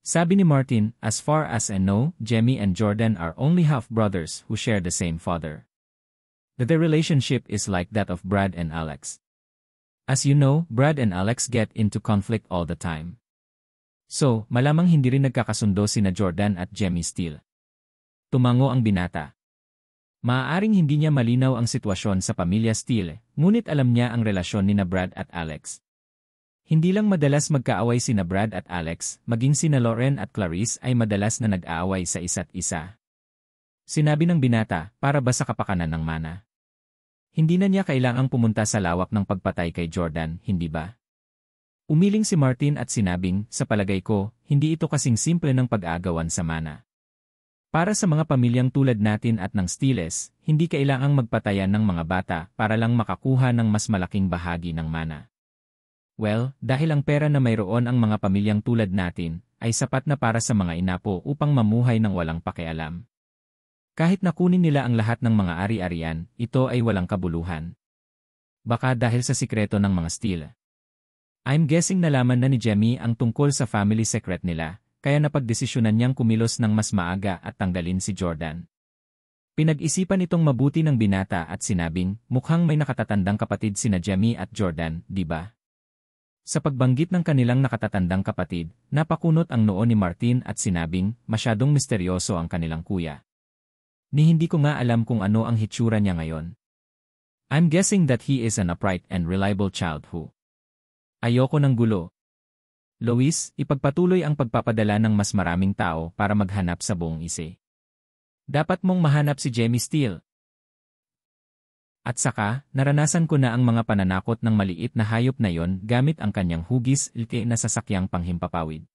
Sabi ni Martin, as far as I know, Jemmy and Jordan are only half-brothers who share the same father. That their relationship is like that of Brad and Alex. As you know, Brad and Alex get into conflict all the time. So, malamang hindi rin nagkakasundo sina Jordan at Jemmy Steele. Tumango ang binata. Maaaring hindi niya malinaw ang sitwasyon sa pamilya Steele, ngunit alam niya ang relasyon nina Brad at Alex. Hindi lang madalas magkaaway sina Brad at Alex, maging sina Lauren at Clarice ay madalas na nag-aaway sa isa't isa. Sinabi ng binata, para ba sa kapakanan ng mana? Hindi na niya kailangang pumunta sa lawak ng pagpatay kay Jordan, hindi ba? Umiling si Martin at sinabing, sa palagay ko, hindi ito kasing simple ng pag-aagawan sa mana. Para sa mga pamilyang tulad natin at ng Steeles, hindi kailangang magpatayan ng mga bata para lang makakuha ng mas malaking bahagi ng mana. Well, dahil ang pera na mayroon ang mga pamilyang tulad natin, ay sapat na para sa mga inapo upang mamuhay ng walang pakialam. Kahit nakunin nila ang lahat ng mga ari-arian, ito ay walang kabuluhan. Baka dahil sa sikreto ng mga Steele. I'm guessing nalaman na ni Jemmy ang tungkol sa family secret nila, kaya napagdesisyonan niyang kumilos ng mas maaga at tanggalin si Jordan. Pinag-isipan itong mabuti ng binata at sinabing, mukhang may nakatatandang kapatid sina Jemmy at Jordan, di ba? Sa pagbanggit ng kanilang nakatatandang kapatid, napakunot ang noo ni Martin at sinabing, masyadong misteryoso ang kanilang kuya. Ni hindi ko nga alam kung ano ang hitsura niya ngayon. I'm guessing that he is an upright and reliable child who. Ayoko ng gulo. Lois, ipagpatuloy ang pagpapadala ng mas maraming tao para maghanap sa buong ise. Dapat mong mahanap si Jemmy Steele. At saka, naranasan ko na ang mga pananakot ng maliit na hayop na yon gamit ang kanyang hugis lte na sasakyang panghimpapawid.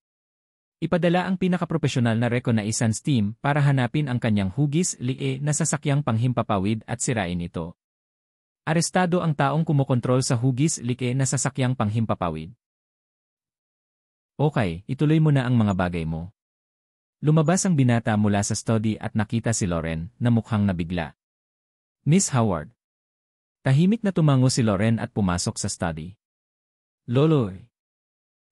Ipadala ang pinakapropesyonal na reconnaissance team para hanapin ang kanyang hugis lie na sasakyang panghimpapawid at sirain ito. Arestado ang taong kumokontrol sa hugis lie na sasakyang panghimpapawid. Okay, ituloy mo na ang mga bagay mo. Lumabas ang binata mula sa study at nakita si Lauren na mukhang nabigla. Miss Howard. Tahimik na tumango si Lauren at pumasok sa study. Lolo.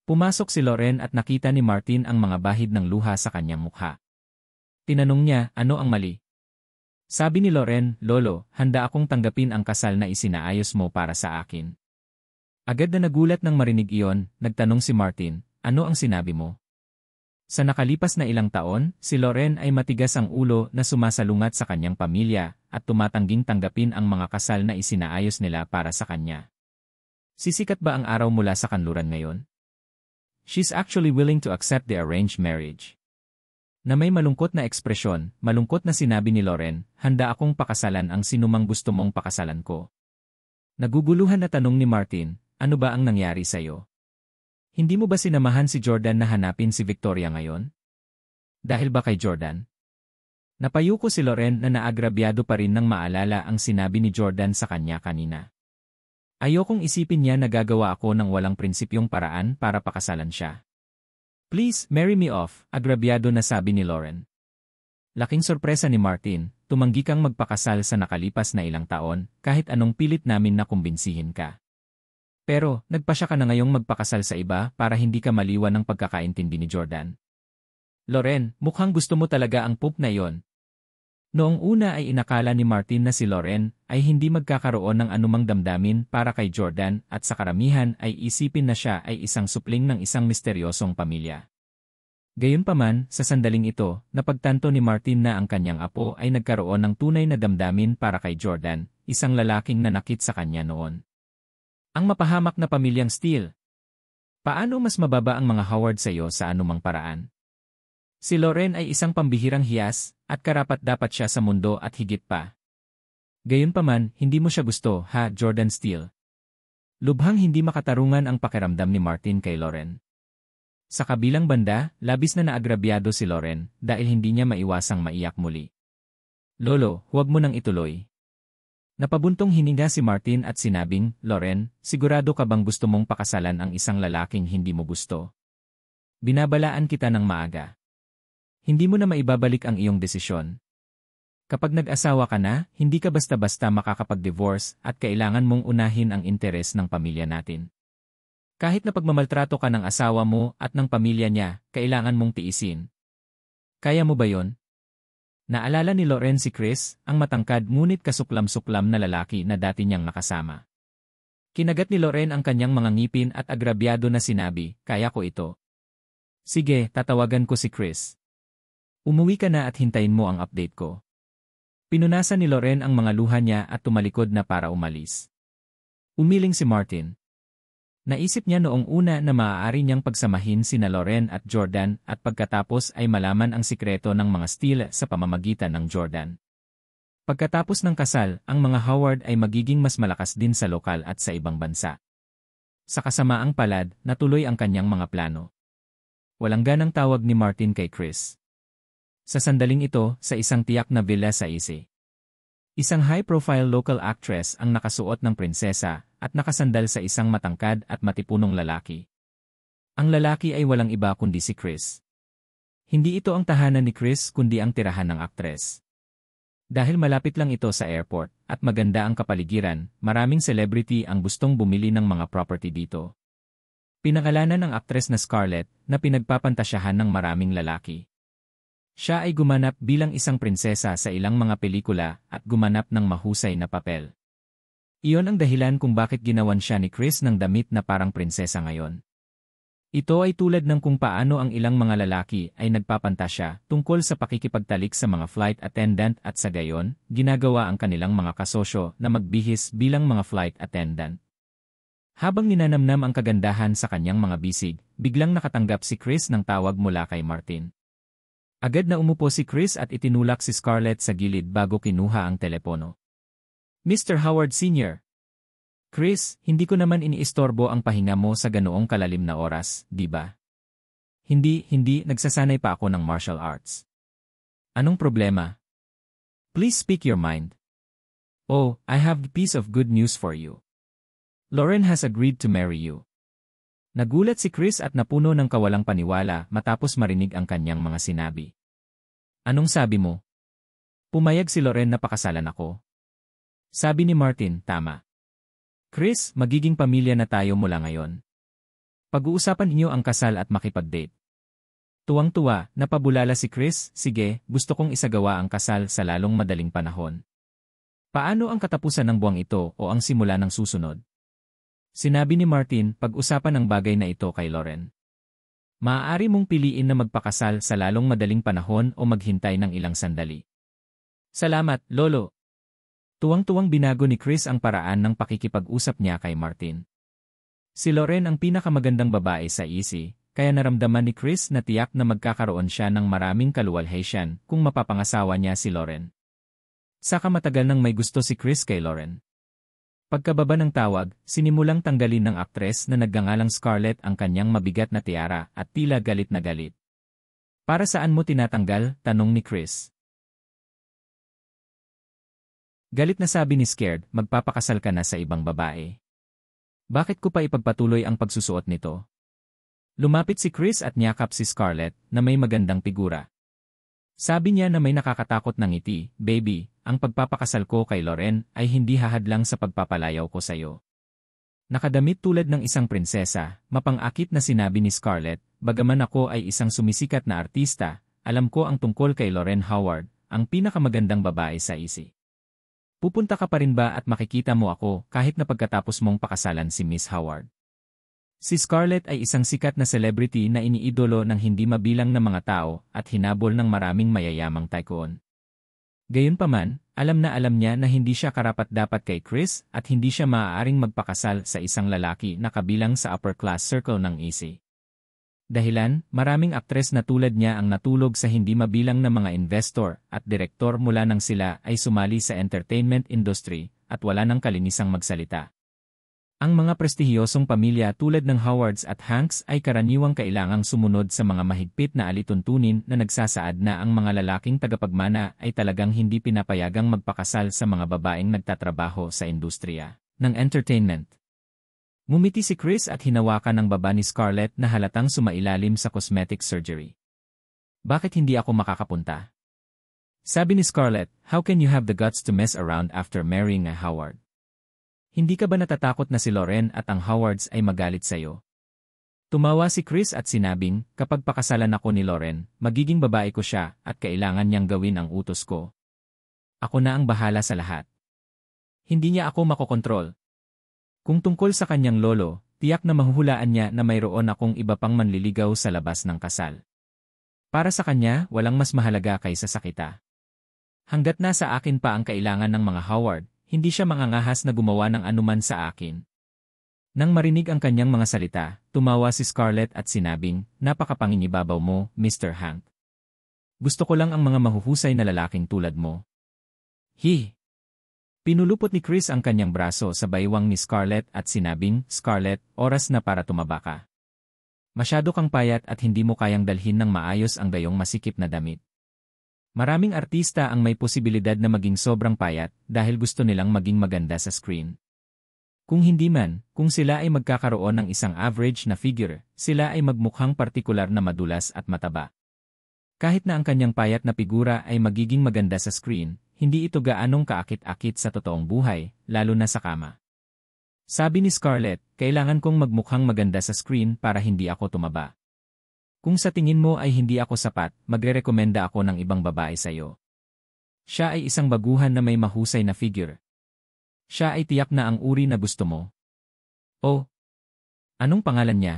Pumasok si Lauren at nakita ni Martin ang mga bahid ng luha sa kanyang mukha. Tinanong niya, ano ang mali? Sabi ni Lauren, Lolo, handa akong tanggapin ang kasal na isinaayos mo para sa akin. Agad na nagulat nang marinig iyon, nagtanong si Martin, ano ang sinabi mo? Sa nakalipas na ilang taon, si Lauren ay matigas ang ulo na sumasalungat sa kanyang pamilya at tumatangging tanggapin ang mga kasal na isinaayos nila para sa kanya. Sisikat ba ang araw mula sa kanluran ngayon? She's actually willing to accept the arranged marriage. Na may malungkot na ekspresyon, malungkot na sinabi ni Lauren, handa akong pakasalan ang sinumang gusto mong pakasalan ko. Naguguluhan na tanong ni Martin, ano ba ang nangyari sa'yo? Hindi mo ba sinamahan si Jordan na hanapin si Victoria ngayon? Dahil ba kay Jordan? Napayuko si Lauren na naagrabyado pa rin nang maalala ang sinabi ni Jordan sa kanya kanina. Ayokong isipin niya na gagawa ako ng walang prinsipyong paraan para pakasalan siya. Please, marry me off, agrabyado na sabi ni Lauren. Laking sorpresa ni Martin, tumanggi kang magpakasal sa nakalipas na ilang taon, kahit anong pilit namin na kumbinsihin ka. Pero, nagpasya ka na ngayong magpakasal sa iba para hindi ka maliwan ng pagkakaintindi ni Jordan. Lauren, mukhang gusto mo talaga ang poop na iyon. Noong una ay inakala ni Martin na si Lauren ay hindi magkakaroon ng anumang damdamin para kay Jordan at sa karamihan ay isipin na siya ay isang supling ng isang misteryosong pamilya. Gayunpaman, sa sandaling ito, napagtanto ni Martin na ang kanyang apo ay nagkaroon ng tunay na damdamin para kay Jordan, isang lalaking nanakit sa kanya noon. Ang mapahamak na pamilyang Steele. Paano mas mababa ang mga Howard sa iyo sa anumang paraan? Si Lauren ay isang pambihirang hiyas, at karapat-dapat siya sa mundo at higit pa. Gayunpaman, hindi mo siya gusto, ha, Jordan Steele? Lubhang hindi makatarungan ang pakiramdam ni Martin kay Lauren. Sa kabilang banda, labis na naagrabyado si Lauren dahil hindi niya maiwasang maiyak muli. Lolo, huwag mo nang ituloy. Napabuntong hininga si Martin at sinabing, Lauren, sigurado ka bang gusto mong pakasalan ang isang lalaking hindi mo gusto? Binabalaan kita ng maaga. Hindi mo na maibabalik ang iyong desisyon. Kapag nag-asawa ka na, hindi ka basta-basta makakapag-divorce at kailangan mong unahin ang interes ng pamilya natin. Kahit na pagmamaltrato ka ng asawa mo at ng pamilya niya, kailangan mong tiisin. Kaya mo ba yon? Naalala ni Loren si Chris, ang matangkad ngunit kasuklam-suklam na lalaki na dati niyang nakasama. Kinagat ni Loren ang kanyang mga ngipin at agrabyado na sinabi, "Kaya ko ito." "Sige, tatawagan ko si Chris. Umuwi ka na at hintayin mo ang update ko." Pinunasan ni Loren ang mga luha niya at tumalikod na para umalis. Umiling si Martin. Naisip niya noong una na maaari niyang pagsamahin sina Loren at Jordan at pagkatapos ay malaman ang sikreto ng mga Steele sa pamamagitan ng Jordan. Pagkatapos ng kasal, ang mga Howard ay magiging mas malakas din sa lokal at sa ibang bansa. Sa kasamaang palad, natuloy ang kanyang mga plano. Walang ganang tawag ni Martin kay Chris. Sa sandaling ito, sa isang tiyak na villa sa Isi. Isang high-profile local actress ang nakasuot ng prinsesa at nakasandal sa isang matangkad at matipunong lalaki. Ang lalaki ay walang iba kundi si Chris. Hindi ito ang tahanan ni Chris kundi ang tirahan ng aktres. Dahil malapit lang ito sa airport at maganda ang kapaligiran, maraming celebrity ang gustong bumili ng mga property dito. Pinangalanan ng aktres na Scarlett na pinagpapantasyahan ng maraming lalaki. Siya ay gumanap bilang isang prinsesa sa ilang mga pelikula at gumanap ng mahusay na papel. Iyon ang dahilan kung bakit ginawan siya ni Chris ng damit na parang prinsesa ngayon. Ito ay tulad ng kung paano ang ilang mga lalaki ay nagpapantasya tungkol sa pakikipagtalik sa mga flight attendant at sa gayon, ginagawa ang kanilang mga kasosyo na magbihis bilang mga flight attendant. Habang ninanamnam ang kagandahan sa kanyang mga bisig, biglang nakatanggap si Chris ng tawag mula kay Martin. Agad na umupo si Chris at itinulak si Scarlett sa gilid bago kinuha ang telepono. "Mr. Howard Sr. Chris, hindi ko naman iniistorbo ang pahinga mo sa ganoong kalalim na oras, di ba?" Hindi, nagsasanay pa ako ng martial arts." "Anong problema? Please speak your mind." "Oh, I have a piece of good news for you. Loren has agreed to marry you." Nagulat si Chris at napuno ng kawalang paniwala matapos marinig ang kanyang mga sinabi. "Anong sabi mo?" "Pumayag si Loren na pakasalan ako." Sabi ni Martin, "Tama. Chris, magiging pamilya na tayo mula ngayon. Pag-uusapan niyo ang kasal at makipag-date." Tuwang-tuwa, napabulala si Chris, "Sige, gusto kong isagawa ang kasal sa lalong madaling panahon." "Paano ang katapusan ng buwang ito o ang simula ng susunod?" Sinabi ni Martin, "Pag-usapan ang bagay na ito kay Loren. Maaari mong piliin na magpakasal sa lalong madaling panahon o maghintay ng ilang sandali." "Salamat, Lolo." Tuwang-tuwang binago ni Chris ang paraan ng pakikipag-usap niya kay Martin. Si Loren ang pinakamagandang babae sa Isi, kaya naramdaman ni Chris na tiyak na magkakaroon siya ng maraming kaluwalhatian kung mapapangasawa niya si Loren. Saka matagal nang may gusto si Chris kay Loren. Pagkababa ng tawag, sinimulang tanggalin ng aktres na nagngangalang Scarlett ang kanyang mabigat na tiara at tila galit na galit. "Para saan mo tinatanggal?" tanong ni Chris. Galit na sabi ni Scared, "Magpapakasal ka na sa ibang babae. Bakit ko pa ipagpatuloy ang pagsusuot nito?" Lumapit si Chris at niyakap si Scarlett na may magandang figura. Sabi niya na may nakakatakot na ngiti, "Baby, ang pagpapakasal ko kay Loren ay hindi hahadlang sa pagpapalayaw ko sa'yo." Nakadamit tulad ng isang prinsesa, mapang-akit na sinabi ni Scarlett, "Bagaman ako ay isang sumisikat na artista, alam ko ang tungkol kay Loren Howard, ang pinakamagandang babae sa Isi. Pupunta ka pa rin ba at makikita mo ako kahit na pagkatapos mong pakasalan si Miss Howard?" Si Scarlett ay isang sikat na celebrity na iniidolo ng hindi mabilang na mga tao at hinabol ng maraming mayayamang tycoon. Gayunpaman, alam niya na hindi siya karapat-dapat kay Chris at hindi siya maaaring magpakasal sa isang lalaki na kabilang sa upper-class circle ng Isi. Dahilan, maraming aktres na tulad niya ang natulog sa hindi mabilang na mga investor at direktor mula nang sila ay sumali sa entertainment industry at wala nang kalinisang magsalita. Ang mga prestihiyosong pamilya tulad ng Howards at Hanks ay karaniwang kailangang sumunod sa mga mahigpit na alituntunin na nagsasaad na ang mga lalaking tagapagmana ay talagang hindi pinapayagang magpakasal sa mga babaeng nagtatrabaho sa industriya ng entertainment. Ngumiti si Chris at hinawakan ng baba ni Scarlett na halatang sumailalim sa cosmetic surgery. "Bakit hindi ako makakapunta?" Sabi ni Scarlett, "How can you have the guts to mess around after marrying a Howard? Hindi ka ba natatakot na si Loren at ang Howards ay magalit sa'yo?" Tumawa si Chris at sinabing, kapag pakasalan ako ni Lauren, magiging babae ko siya at kailangan niyang gawin ang utos ko. Ako na ang bahala sa lahat. Hindi niya ako makokontrol. Kung tungkol sa kanyang lolo, tiyak na mahuhulaan niya na mayroon akong iba pang manliligaw sa labas ng kasal. Para sa kanya, walang mas mahalaga kaysa sa kita. Hanggat nasa akin pa ang kailangan ng mga Howard, hindi siya mangangahas na gumawa ng anuman sa akin. Nang marinig ang kanyang mga salita, tumawa si Scarlett at sinabing, napakapanginibabaw mo, Mr. Hank. Gusto ko lang ang mga mahuhusay na lalaking tulad mo. Pinulupot ni Chris ang kanyang braso sa baywang ni Scarlett at sinabing, Scarlett, oras na para tumaba ka. Masyado kang payat at hindi mo kayang dalhin ng maayos ang gayong masikip na damit. Maraming artista ang may posibilidad na maging sobrang payat dahil gusto nilang maging maganda sa screen. Kung hindi man, kung sila ay magkakaroon ng isang average na figure, sila ay magmukhang partikular na madulas at mataba. Kahit na ang kanyang payat na figura ay magiging maganda sa screen, hindi ito gaanong kaakit-akit sa totoong buhay, lalo na sa kama. Sabi ni Scarlett, kailangan kong magmukhang maganda sa screen para hindi ako tumaba. Kung sa tingin mo ay hindi ako sapat, magrerekomenda ako ng ibang babae sa iyo. Siya ay isang baguhan na may mahusay na figure. Siya ay tiyak na ang uri na gusto mo. Oh, anong pangalan niya?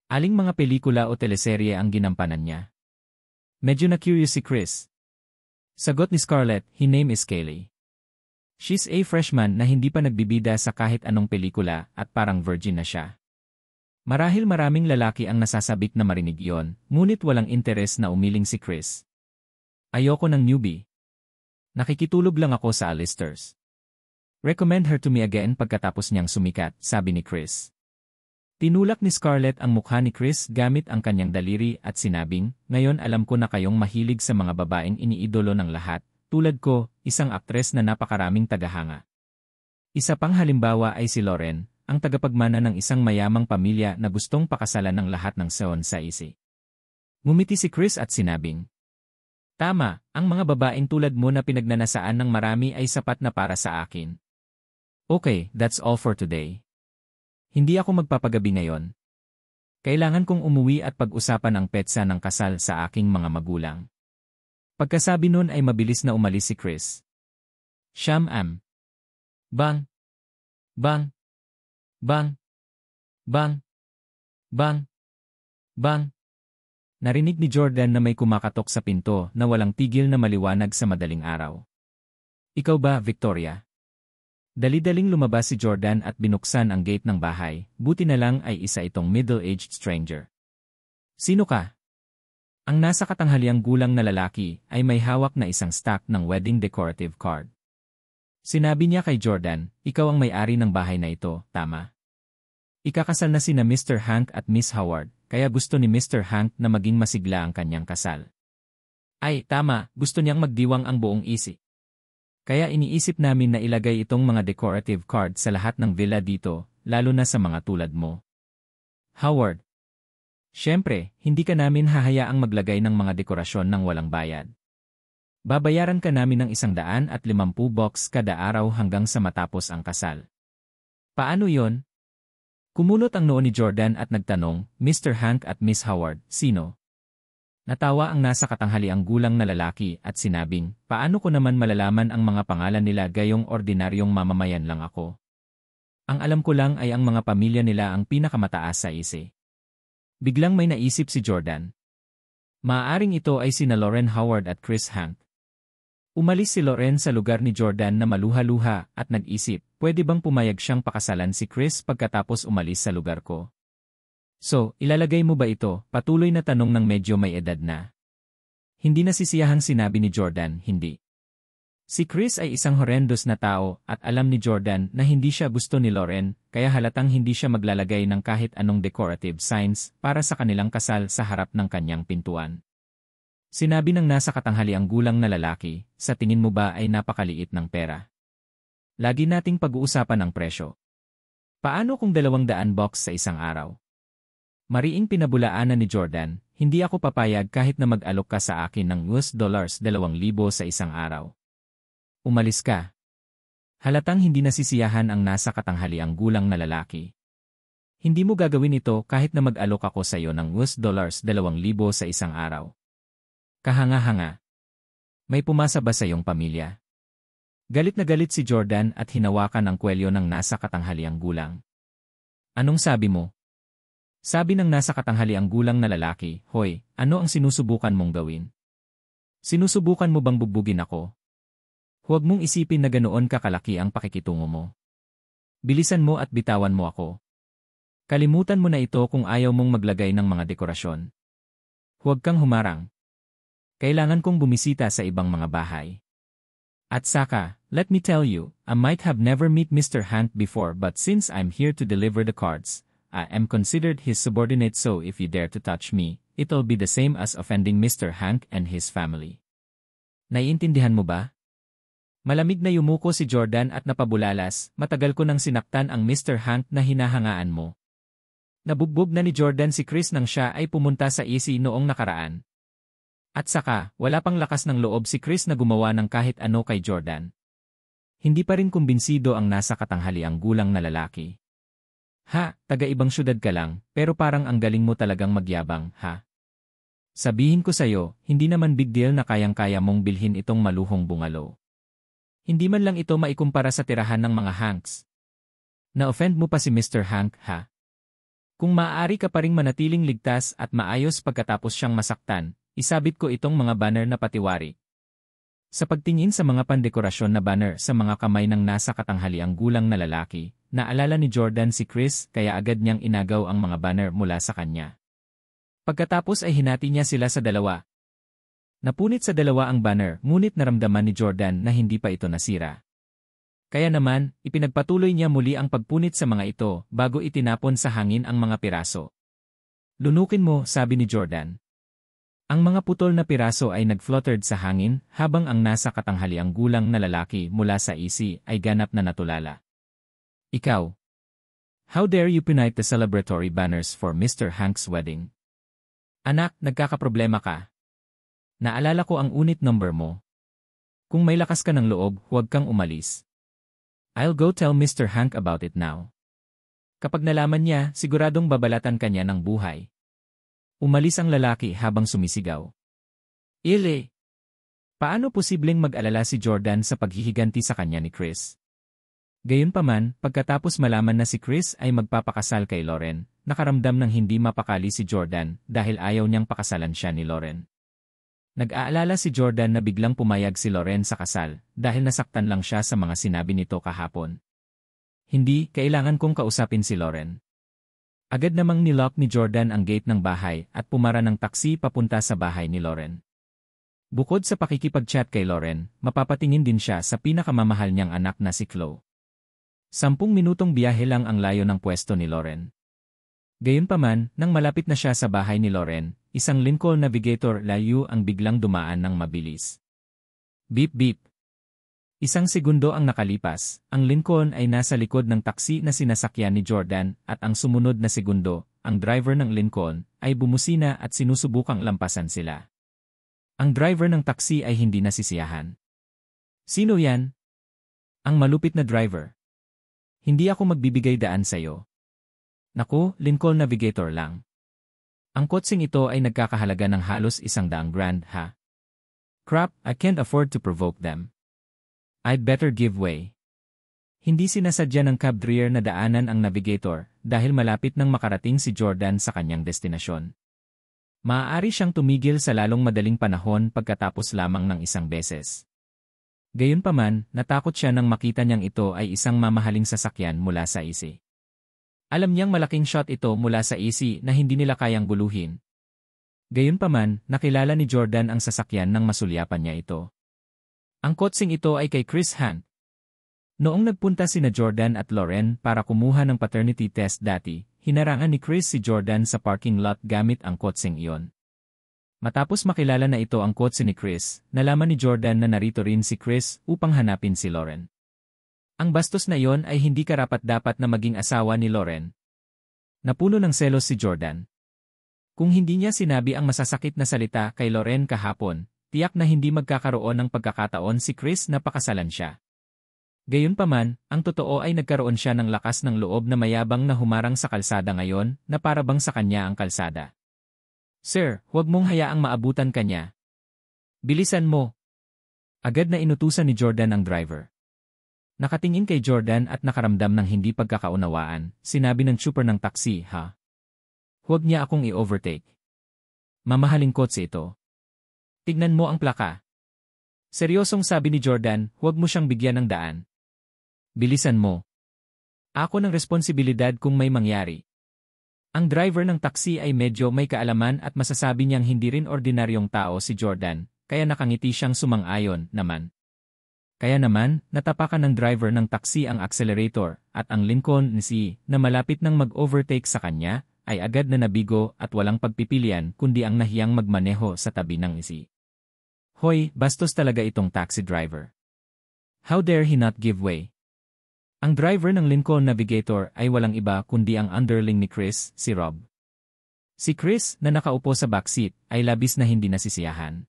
Aling mga pelikula o teleserye ang ginampanan niya? Medyo na-curious si Chris. Sagot ni Scarlett, her name is Kaylee. She's a freshman na hindi pa nagbibida sa kahit anong pelikula at parang virgin na siya. Marahil maraming lalaki ang nasasabik na marinig iyon, ngunit walang interes na umiling si Chris. Ayoko ng newbie. Nakikitulog lang ako sa A-listers. Recommend her to me again pagkatapos niyang sumikat, sabi ni Chris. Tinulak ni Scarlett ang mukha ni Chris gamit ang kanyang daliri at sinabing, ngayon alam ko na kayong mahilig sa mga babaeng iniidolo ng lahat, tulad ko, isang aktres na napakaraming tagahanga. Isa pang halimbawa ay si Lauren, ang tagapagmana ng isang mayamang pamilya na gustong pakasalan ng lahat ng seon sa isi. Ngumiti si Chris at sinabing, tama, ang mga babaeng tulad mo na pinagnanasaan ng marami ay sapat na para sa akin. Okay, that's all for today. Hindi ako magpapagabi ngayon. Kailangan kong umuwi at pag-usapan ang petsa ng kasal sa aking mga magulang. Pagkasabi nun ay mabilis na umalis si Chris. Siyam-am. Bang! Bang! Bang! Bang! Bang! Bang! Narinig ni Jordan na may kumakatok sa pinto na walang tigil na maliwanag sa madaling araw. Ikaw ba, Victoria? Dali-daling lumabas si Jordan at binuksan ang gate ng bahay, buti na lang ay isa itong middle-aged stranger. Sino ka? Ang nasa katanghaliang gulang na lalaki ay may hawak na isang stack ng wedding decorative card. Sinabi niya kay Jordan, ikaw ang may-ari ng bahay na ito, tama? Ikakasal na sina Mr. Hank at Miss Howard, kaya gusto ni Mr. Hank na maging masigla ang kanyang kasal. Ay, tama, gusto niyang magdiwang ang buong isi. Kaya iniisip namin na ilagay itong mga decorative card sa lahat ng villa dito, lalo na sa mga tulad mo. Howard. Siyempre, hindi ka namin hahayaang maglagay ng mga dekorasyon ng walang bayad. Babayaran ka namin ng $150 kada araw hanggang sa matapos ang kasal. Paano yon? Kumunot ang noo ni Jordan at nagtanong, Mr. Hank at Miss Howard, sino? Natawa ang nasa katanghaliang gulang na lalaki at sinabing, paano ko naman malalaman ang mga pangalan nila gayong ordinaryong mamamayan lang ako? Ang alam ko lang ay ang mga pamilya nila ang pinakamataas sa isi. Biglang may naisip si Jordan. Maaaring ito ay sina Lauren Howard at Chris Hank. Umalis si Lauren sa lugar ni Jordan na maluha-luha at nag-isip, pwede bang pumayag siyang pakasalan si Chris pagkatapos umalis sa lugar ko? So, ilalagay mo ba ito? Patuloy na tanong ng medyo may edad na. Hindi nasisiyahang sinabi ni Jordan, hindi. Si Chris ay isang horrendous na tao at alam ni Jordan na hindi siya gusto ni Lauren, kaya halatang hindi siya maglalagay ng kahit anong decorative signs para sa kanilang kasal sa harap ng kanyang pintuan. Sinabi ng nasa katanghaliang gulang na lalaki, sa tingin mo ba ay napakaliit ng pera? Lagi nating pag-uusapan ang presyo. Paano kung $200 sa isang araw? Mariing pinabulaanan ni Jordan, hindi ako papayag kahit na mag-alok ka sa akin ng $2,000 sa isang araw. Umalis ka. Halatang hindi nasisiyahan ang nasa katanghaliang gulang na lalaki. Hindi mo gagawin ito kahit na mag-alok ako sa iyo ng $2,000 sa isang araw. Kahanga-hanga. May pumasa ba sa iyong pamilya? Galit na galit si Jordan at hinawakan ang kwelyo ng nasa katanghaliang gulang. Anong sabi mo? Sabi ng nasa katanghaliang gulang na lalaki, "Hoy, ano ang sinusubukan mong gawin? Sinusubukan mo bang bugbugin ako? Huwag mong isipin na ganoon kakalaki ang pakikitungo mo. Bilisan mo at bitawan mo ako. Kalimutan mo na ito kung ayaw mong maglagay ng mga dekorasyon. Huwag kang humarang. Kailangan kong bumisita sa ibang mga bahay. At saka, let me tell you, I might have never met Mr. Hank before but since I'm here to deliver the cards, I am considered his subordinate so if you dare to touch me, it'll be the same as offending Mr. Hank and his family." Naiintindihan mo ba? Malamig na yumuko si Jordan at napabulalas, "Matagal ko nang sinaktan ang Mr. Hank na hinahangaan mo." Nabugbog na ni Jordan si Chris nang siya ay pumunta sa EC noong nakaraan. At saka, wala pang lakas ng loob si Chris na gumawa ng kahit ano kay Jordan. Hindi pa rin kumbinsido ang nasa katanghaliang gulang na lalaki. "Ha, taga-ibang syudad ka lang, pero parang ang galing mo talagang magyabang, ha? Sabihin ko sa'yo, hindi naman big deal na kayang-kaya mong bilhin itong maluhong bungalow. Hindi man lang ito maikumpara sa tirahan ng mga Hanks. Na-offend mo pa si Mr. Hank, ha? Kung maaari ka pa ring manatiling ligtas at maayos pagkatapos siyang masaktan, isabit ko itong mga banner na patiwari." Sa pagtingin sa mga pandekorasyon na banner sa mga kamay ng nasa katanghaliang gulang na lalaki, naalala ni Jordan si Chris kaya agad niyang inagaw ang mga banner mula sa kanya. Pagkatapos ay hinati niya sila sa dalawa. Napunit sa dalawa ang banner ngunit naramdaman ni Jordan na hindi pa ito nasira. Kaya naman, ipinagpatuloy niya muli ang pagpunit sa mga ito bago itinapon sa hangin ang mga piraso. "Lunukin mo," sabi ni Jordan. Ang mga putol na piraso ay nag-fluttered sa hangin habang ang nasa katanghaliang gulang na lalaki mula sa EC ay ganap na natulala. "Ikaw! How dare you pinite the celebratory banners for Mr. Hank's wedding? Anak, nagkakaproblema ka. Naalala ko ang unit number mo. Kung may lakas ka ng loob, huwag kang umalis. I'll go tell Mr. Hank about it now." Kapag nalaman niya, siguradong babalatan kanya ng buhay. Umalis ang lalaki habang sumisigaw. "Ile! Paano posibleng mag-alala si Jordan sa paghihiganti sa kanya ni Chris?" Gayunpaman, pagkatapos malaman na si Chris ay magpapakasal kay Lauren, nakaramdam ng hindi mapakali si Jordan dahil ayaw niyang pakasalan siya ni Lauren. Nag-aalala si Jordan na biglang pumayag si Lauren sa kasal dahil nasaktan lang siya sa mga sinabi nito kahapon. "Hindi, kailangan kong kausapin si Lauren." Agad namang nilock ni Jordan ang gate ng bahay at pumara ng taksi papunta sa bahay ni Lauren. Bukod sa pakikipag-chat kay Lauren, mapapatingin din siya sa pinakamamahal niyang anak na si Chloe. 10 minutong biyahe lang ang layo ng pwesto ni Lauren. Gayunpaman, nang malapit na siya sa bahay ni Lauren, isang Lincoln Navigator layo ang biglang dumaan ng mabilis. Beep beep. Isang segundo ang nakalipas, ang Lincoln ay nasa likod ng taksi na sinasakyan ni Jordan at ang sumunod na segundo, ang driver ng Lincoln ay bumusina at sinusubukang lampasan sila. Ang driver ng taksi ay hindi nasisiyahan. "Sino yan?" "Ang malupit na driver. Hindi ako magbibigay daan sa'yo." "Naku, Lincoln Navigator lang. Ang kotseng ito ay nagkakahalaga ng halos $100,000 ha. Crap, I can't afford to provoke them. I'd better give way." Hindi sinasadya ng cab driver na daanan ang Navigator dahil malapit nang makarating si Jordan sa kanyang destinasyon. Maaari siyang tumigil sa lalong madaling panahon pagkatapos lamang ng isang beses. Gayunpaman, natakot siya nang makita niyang ito ay isang mamahaling sasakyan mula sa EC. Alam niyang malaking shot ito mula sa EC na hindi nila kayang guluhin. Gayunpaman, nakilala ni Jordan ang sasakyan nang masulyapan niya ito. Ang kotseng ito ay kay Chris Hank. Noong nagpunta sina Jordan at Lauren para kumuha ng paternity test dati, hinarangan ni Chris si Jordan sa parking lot gamit ang kotseng iyon. Matapos makilala na ito ang kotse ni Chris, nalaman ni Jordan na narito rin si Chris upang hanapin si Lauren. Ang bastos na iyon ay hindi karapat-dapat na maging asawa ni Lauren. Napuno ng selos si Jordan. Kung hindi niya sinabi ang masasakit na salita kay Lauren kahapon, tiyak na hindi magkakaroon ng pagkakataon si Chris na pakasalan siya. Gayunpaman, ang totoo ay nagkaroon siya ng lakas ng loob na mayabang na humarang sa kalsada ngayon na parabang sa kanya ang kalsada. Sir, huwag mong hayaang maabutan kanya. Bilisan mo. Agad na inutusan ni Jordan ang driver. Nakatingin kay Jordan at nakaramdam ng hindi pagkakaunawaan, sinabi ng super ng taxi, ha? Huwag niya akong i-overtake. Mamahaling kotse ito. Tignan mo ang plaka. Seryosong sabi ni Jordan, huwag mo siyang bigyan ng daan. Bilisan mo. Ako ng responsibilidad kung may mangyari. Ang driver ng taxi ay medyo may kaalaman at masasabi niyang hindi rin ordinaryong tao si Jordan, kaya nakangiti siyang sumang-ayon naman. Kaya naman, natapakan ng driver ng taxi ang accelerator at ang Lincoln si na malapit nang mag-overtake sa kanya ay agad na nabigo at walang pagpipilian kundi ang nahiyang magmaneho sa tabi ng isi. Hoy, bastos talaga itong taxi driver. How dare he not give way? Ang driver ng Lincoln Navigator ay walang iba kundi ang underling ni Chris, si Rob. Si Chris na nakaupo sa backseat ay labis na hindi nasisiyahan.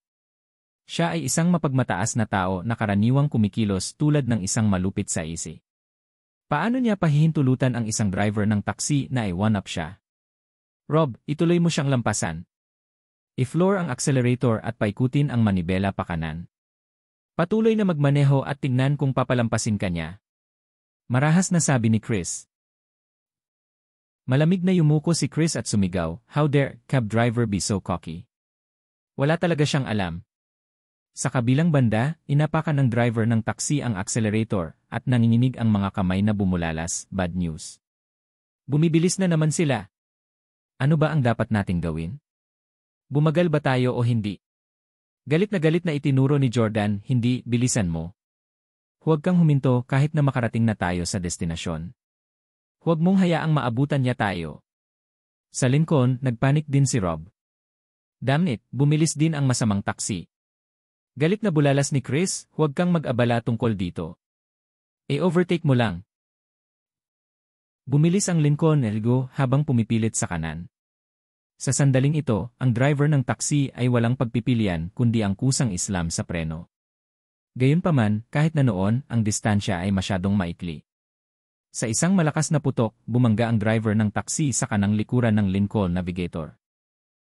Siya ay isang mapagmataas na tao na karaniwang kumikilos tulad ng isang malupit sa isi. Paano niya pahihintulutan ang isang driver ng taxi na ay one-up siya? Rob, ituloy mo siyang lampasan. I-floor ang accelerator at paikutin ang manibela pa kanan. Patuloy na magmaneho at tingnan kung papalampasin ka niya. Marahas na sabi ni Chris. Malamig na yumuko si Chris at sumigaw, how dare, cab driver be so cocky? Wala talaga siyang alam. Sa kabilang banda, inapakan ng driver ng taxi ang accelerator at nanginginig ang mga kamay na bumulalas, bad news. Bumibilis na naman sila. Ano ba ang dapat nating gawin? Bumagal ba tayo o hindi? Galit na itinuro ni Jordan, hindi, bilisan mo. Huwag kang huminto kahit na makarating na tayo sa destinasyon. Huwag mong hayaang maabutan niya tayo. Sa Lincoln, nagpanik din si Rob. Damn it, bumilis din ang masamang taxi. Galit na bulalas ni Chris, huwag kang mag-abala tungkol dito. E-overtake mo lang. Bumilis ang Lincoln Elgo habang pumipilit sa kanan. Sa sandaling ito, ang driver ng taxi ay walang pagpipilian kundi ang kusang islam sa preno. Gayunpaman, kahit na noon, ang distansya ay masyadong maikli. Sa isang malakas na putok, bumangga ang driver ng taxi sa kanang likuran ng Lincoln Navigator.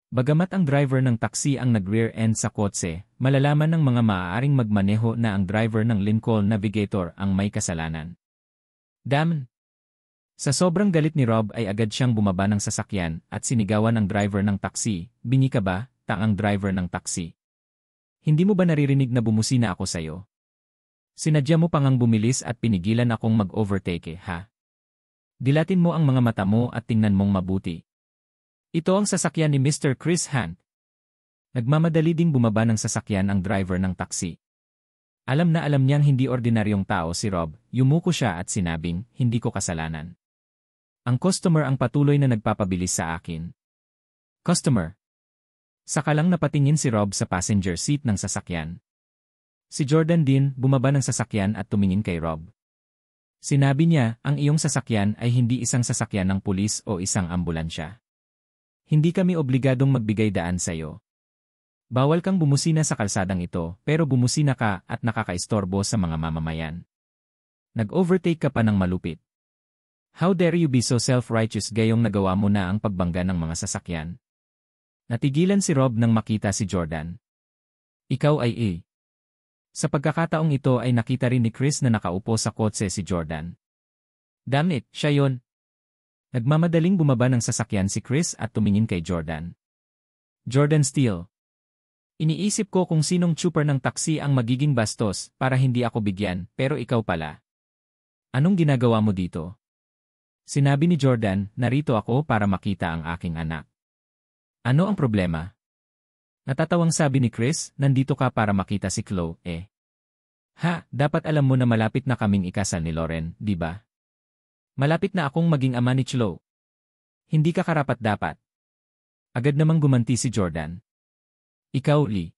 Bagamat ang driver ng taxi ang nag-rear end sa kotse, malalaman ng mga maaaring magmaneho na ang driver ng Lincoln Navigator ang may kasalanan. Damn! Sa sobrang galit ni Rob ay agad siyang bumaba ng sasakyan at sinigawan ang driver ng taxi, bingi ka ba, taang driver ng taxi? Hindi mo ba naririnig na bumusina ako sa'yo? Sinadya mo pangang bumilis at pinigilan akong mag-overtake ha? Dilatin mo ang mga mata mo at tingnan mong mabuti. Ito ang sasakyan ni Mr. Chris Hunt. Nagmamadali ding bumaba ng sasakyan ang driver ng taxi. Alam na alam niyang hindi ordinaryong tao si Rob, yumuko siya at sinabing, hindi ko kasalanan. Ang customer ang patuloy na nagpapabilis sa akin. Customer. Saka lang napatingin si Rob sa passenger seat ng sasakyan. Si Jordan din bumaba ng sasakyan at tumingin kay Rob. Sinabi niya, ang iyong sasakyan ay hindi isang sasakyan ng pulis o isang ambulansya. Hindi kami obligadong magbigay daan sa iyo. Bawal kang bumusina sa kalsadang ito, pero bumusina ka at nakakaistorbo sa mga mamamayan. Nag-overtake ka pa ng malupit. How dare you be so self-righteous gayong nagawa mo na ang pagbangga ng mga sasakyan? Natigilan si Rob nang makita si Jordan. Ikaw ay A. Sa pagkakataong ito ay nakita rin ni Chris na nakaupo sa kotse si Jordan. Damn it, siya yon. Nagmamadaling bumaba ng sasakyan si Chris at tumingin kay Jordan. Jordan Steele. Iniisip ko kung sinong trooper ng taxi ang magiging bastos para hindi ako bigyan, pero ikaw pala. Anong ginagawa mo dito? Sinabi ni Jordan, narito ako para makita ang aking anak. Ano ang problema? Natatawang sabi ni Chris, nandito ka para makita si Chloe, eh. Ha, dapat alam mo na malapit na kaming ikasal ni Lauren, di ba? Malapit na akong maging ama ni Chloe. Hindi ka karapat-dapat. Agad namang gumanti si Jordan. Ikaw, Lee.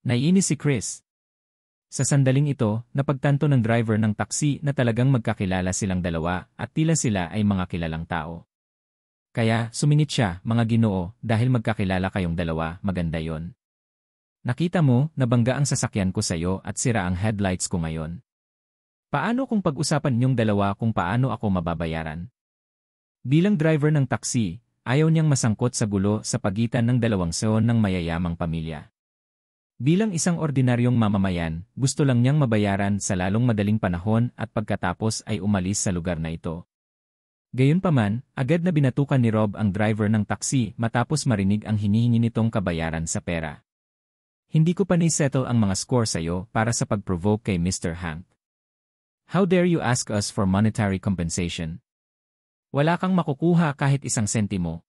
Naiinis si Chris. Sa sandaling ito, napagtanto ng driver ng taxi na talagang magkakilala silang dalawa at tila sila ay mga kilalang tao. Kaya, sumingit siya, mga ginoo, dahil magkakilala kayong dalawa, maganda yon. Nakita mo, nabangga ang sasakyan ko sa'yo at sira ang headlights ko ngayon. Paano kung pag-usapan niyong dalawa kung paano ako mababayaran? Bilang driver ng taksi, ayaw niyang masangkot sa gulo sa pagitan ng dalawang seon ng mayayamang pamilya. Bilang isang ordinaryong mamamayan, gusto lang niyang mabayaran sa lalong madaling panahon at pagkatapos ay umalis sa lugar na ito. Gayunpaman, agad na binatukan ni Rob ang driver ng taksi matapos marinig ang hinihingi nitong kabayaran sa pera. Hindi ko pa ni-settle ang mga score sa'yo para sa pag-provoke kay Mr. Hank. How dare you ask us for monetary compensation? Wala kang makukuha kahit isang sentimo.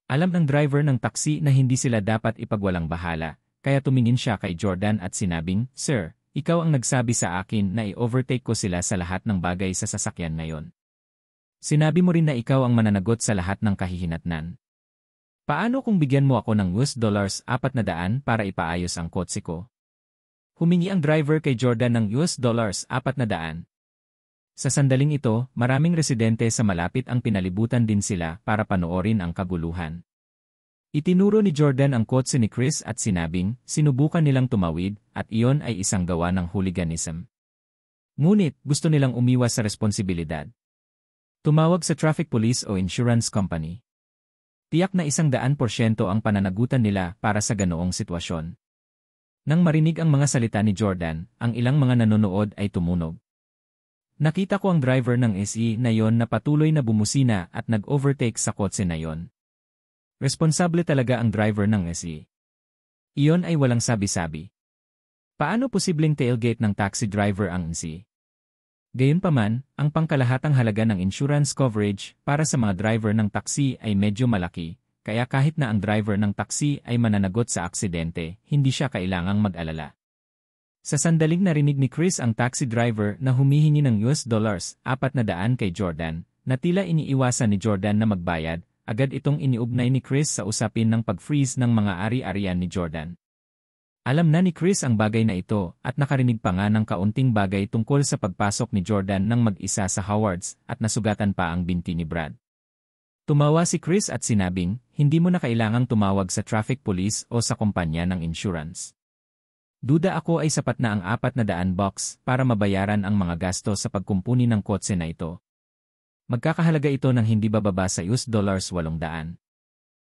Alam ng driver ng taksi na hindi sila dapat ipagwalang bahala, kaya tumingin siya kay Jordan at sinabing, "Sir, ikaw ang nagsabi sa akin na i-overtake ko sila sa lahat ng bagay sa sasakyan ngayon. Sinabi mo rin na ikaw ang mananagot sa lahat ng kahihinatnan. Paano kung bigyan mo ako ng $400 para ipaayos ang kotse ko?" Humingi ang driver kay Jordan ng $400. Sa sandaling ito, maraming residente sa malapit ang pinalibutan din sila para panoorin ang kaguluhan. Itinuro ni Jordan ang kotse ni Chris at sinabing, sinubukan nilang tumawid at iyon ay isang gawa ng hooliganism. Ngunit, gusto nilang umiwas sa responsibilidad. Tumawag sa traffic police o insurance company. Tiyak na 100% ang pananagutan nila para sa ganoong sitwasyon. Nang marinig ang mga salita ni Jordan, ang ilang mga nanonood ay tumunog. Nakita ko ang driver ng SE na yon na patuloy na bumusina at nag-overtake sa kotse na yon. Responsable talaga ang driver ng SE. Iyon ay walang sabi-sabi. Paano posibleng tailgate ng taxi driver ang SE? Gayunpaman, ang pangkalahatang halaga ng insurance coverage para sa mga driver ng taxi ay medyo malaki. Kaya kahit na ang driver ng taksi ay mananagot sa aksidente, hindi siya kailangang mag-alala. Sa sandaling narinig ni Chris ang taxi driver na humihingi ng $400 kay Jordan, na tila iniiwasan ni Jordan na magbayad, agad itong iniugnay ni Chris sa usapin ng pag-freeze ng mga ari-arian ni Jordan. Alam na ni Chris ang bagay na ito at nakarinig pa nga ng kaunting bagay tungkol sa pagpasok ni Jordan ng mag-isa sa Howards at nasugatan pa ang binti ni Brad. Tumawa si Chris at sinabing, hindi mo na kailangang tumawag sa traffic police o sa kumpanya ng insurance. Duda ako ay sapat na ang $400 para mabayaran ang mga gasto sa pagkumpuni ng kotse na ito. Magkakahalaga ito ng hindi bababa sa $800.